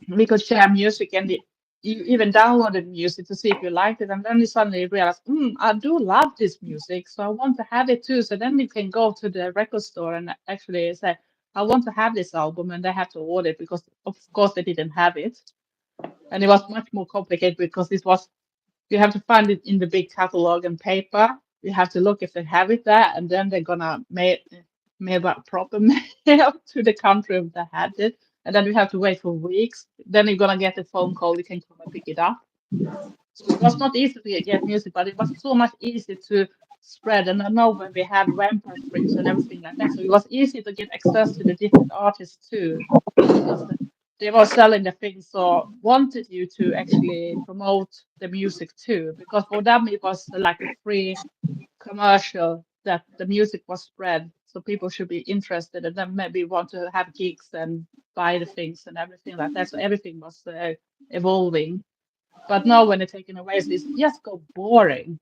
we could share music and you even downloaded music to see if you liked it, and then you suddenly realize, I do love this music, so I want to have it too. So then you can go to the record store and actually say, I want to have this album, and they have to order it because of course they didn't have it, and it was much more complicated because it was you have to find it in the big catalog and paper. You have to look if they have it there, and then they're gonna mail a proper mail to the country if they had it. And then you have to wait for weeks. Then you're gonna get a phone call. You can come and pick it up. So it was not easy to get music, but it was so much easier to spread. And I know when we had vampire strips and everything like that, so it was easy to get access to the different artists too, because they were selling the things, so wanted you to actually promote the music too, because for them it was like a free commercial that the music was spread, so people should be interested and then maybe want to have gigs and buy the things and everything like that. So everything was evolving. But now when they're taken away, it's just go boring.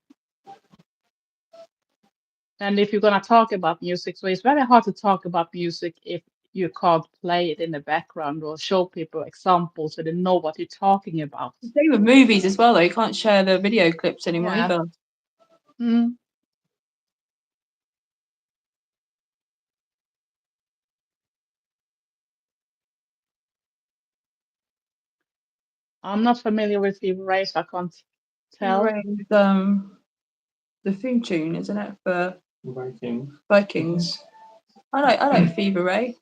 And if you're gonna talk about music, so it's very hard to talk about music if you can't play it in the background or show people examples so they know what you're talking about. Same with movies as well, though. You can't share the video clips anymore Yeah. either. Mm. I'm not familiar with the race. I can't tell. Rain's, the theme tune, isn't it, for Vikings. Vikings? I like Fever Ray.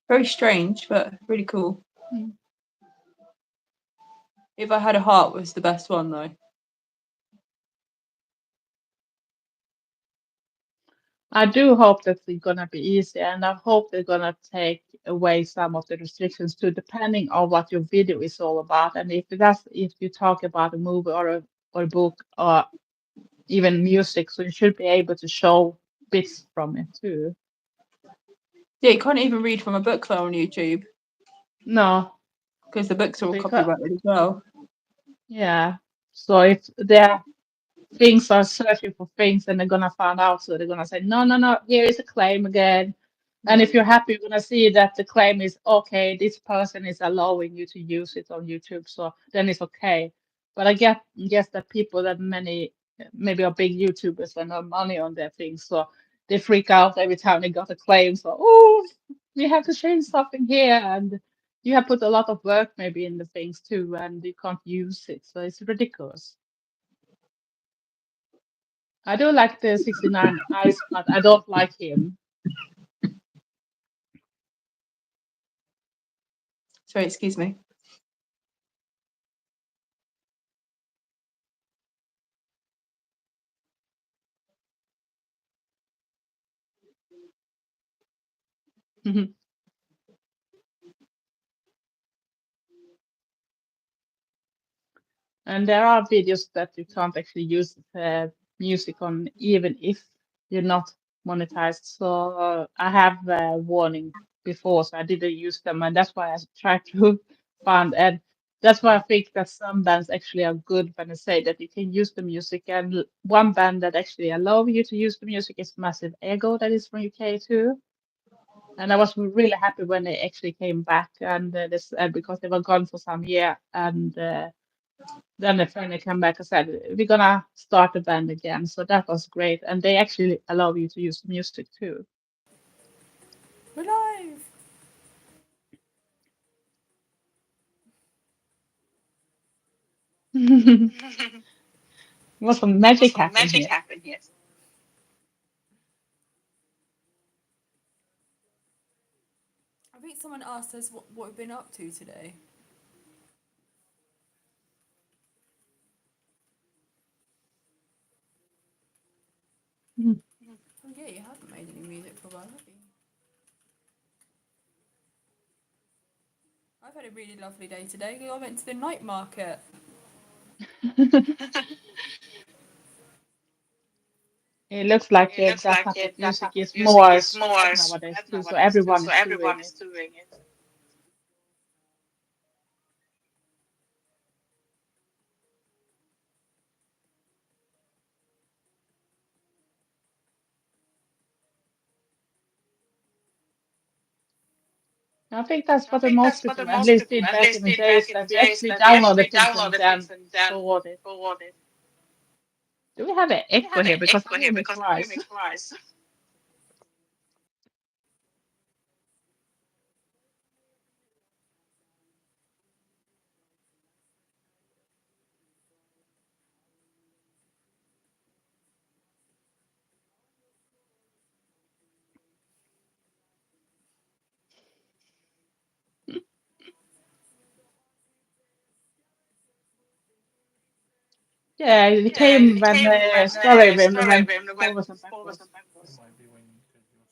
Very strange, but really cool. Mm. If I Had a Heart was the best one, though. I do hope that it's gonna be easy, and I hope they're gonna take away some of the restrictions too, depending on what your video is all about. And if you talk about a movie or a book or even music, so you should be able to show bits from it too. Yeah, you can't even read from a book though on YouTube No, because the books are all because copyrighted as well. yeah. So if there things are searching for things and they're gonna find out, so they're gonna say, no, no, no, here is a claim again. And if you're happy, you're gonna see that the claim is okay, this person is allowing you to use it on YouTube, so then it's okay. But I guess that people that many maybe are big YouTubers and earn money on their things, so they freak out every time they got a claim. So oh, we have to change something here, and you have put a lot of work maybe in the things too, and you can't use it, so it's ridiculous. I do like the 69 Eyes, but I don't like him. Sorry, excuse me. And there are videos that you can't actually use music on, even if you're not monetized. So I have a warning before, so I didn't use them, and that's why I tried to find. And that's why I think that some bands actually are good when they say that you can use the music. And one band that actually allow you to use the music is Massive Ego, that is from UK too. And I was really happy when they actually came back, and this because they were gone for some year, and then they finally came back and said we're gonna start the band again. So that was great, and they actually allow you to use music too. We're live. Was some magic happen here. I think someone asked us what we've been up to today. Mhm. Oh yeah, you haven't made any music for a while, have you? I've had a really lovely day today. I went to the night market. It looks like that type of music is more spread nowadays too, so everyone is doing it. I think that's what the most people at least did back in the days, that we actually downloaded things and then stored it. Do we have an echo here? Because I hear me twice. Yeah, it came when the story when we went forwards and backwards. It might be when because your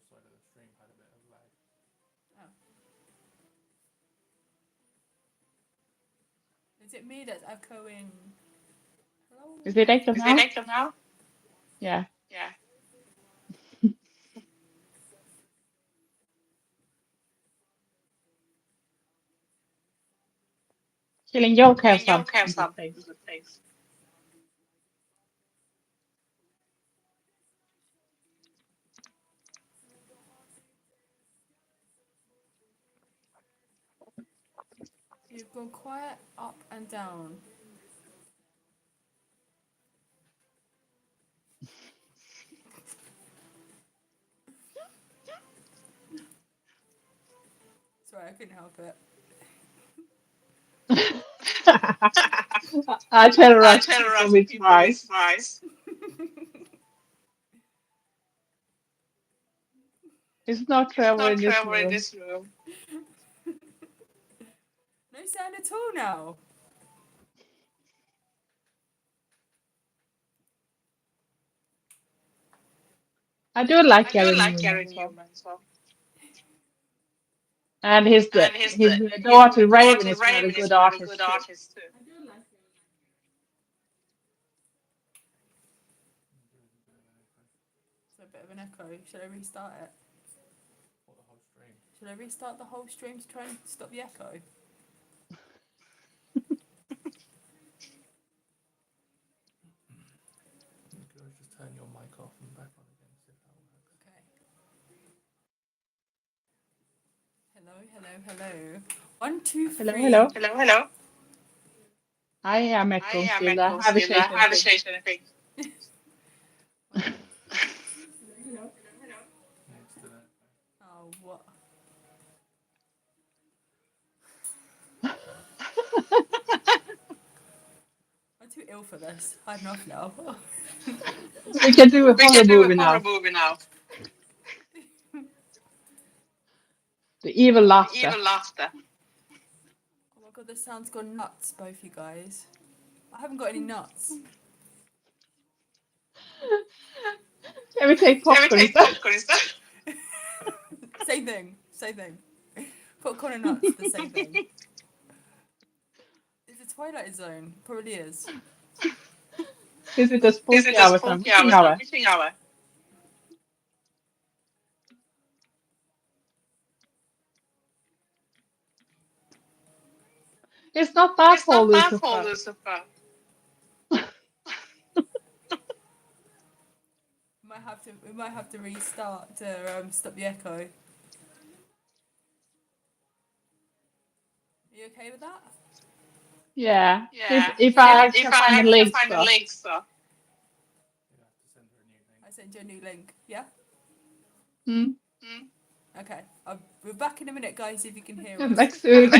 side of the stream had a bit of lag. Oh. Is it me that's echoing? Hello? Is it echo now? Yeah. Killing joke have some good things. You've gone quiet up and down. Sorry, I couldn't help it. I terrorize people with fries. It's not Trevor in this room. No sound at all now. I do like Gary Newman. So. And his daughter Raven is a very good artist too. I do like it. It's a bit of an echo. Should I restart it? What, the whole stream? Should I restart the whole stream to try and stop the echo? You could always just turn your mic off and back on again, see if that works. Okay. Hello. 1, 2, 3. Hello. I am echoing still. I haven't changed anything. Hello. Yeah, it's still there. Oh, what? I'm too ill for this. I have enough now. We can do a horror movie now. The evil laughter. Oh my god, this sound's gone nuts, both you guys. I haven't got any nuts. Can we take popcorn instead? Same thing. Popcorn and nuts, the same thing. It's a Twilight Zone. Probably is. Is it a spooky hour? Witching hour? It's not that whole Lucifer. We might have to restart to stop the echo. Are you okay with that? Yeah. If I can find a link. You have to send her a new link. I sent you a new link. Yeah? Hmm. Okay. We're back in a minute, guys, if you can hear us. Come back soon.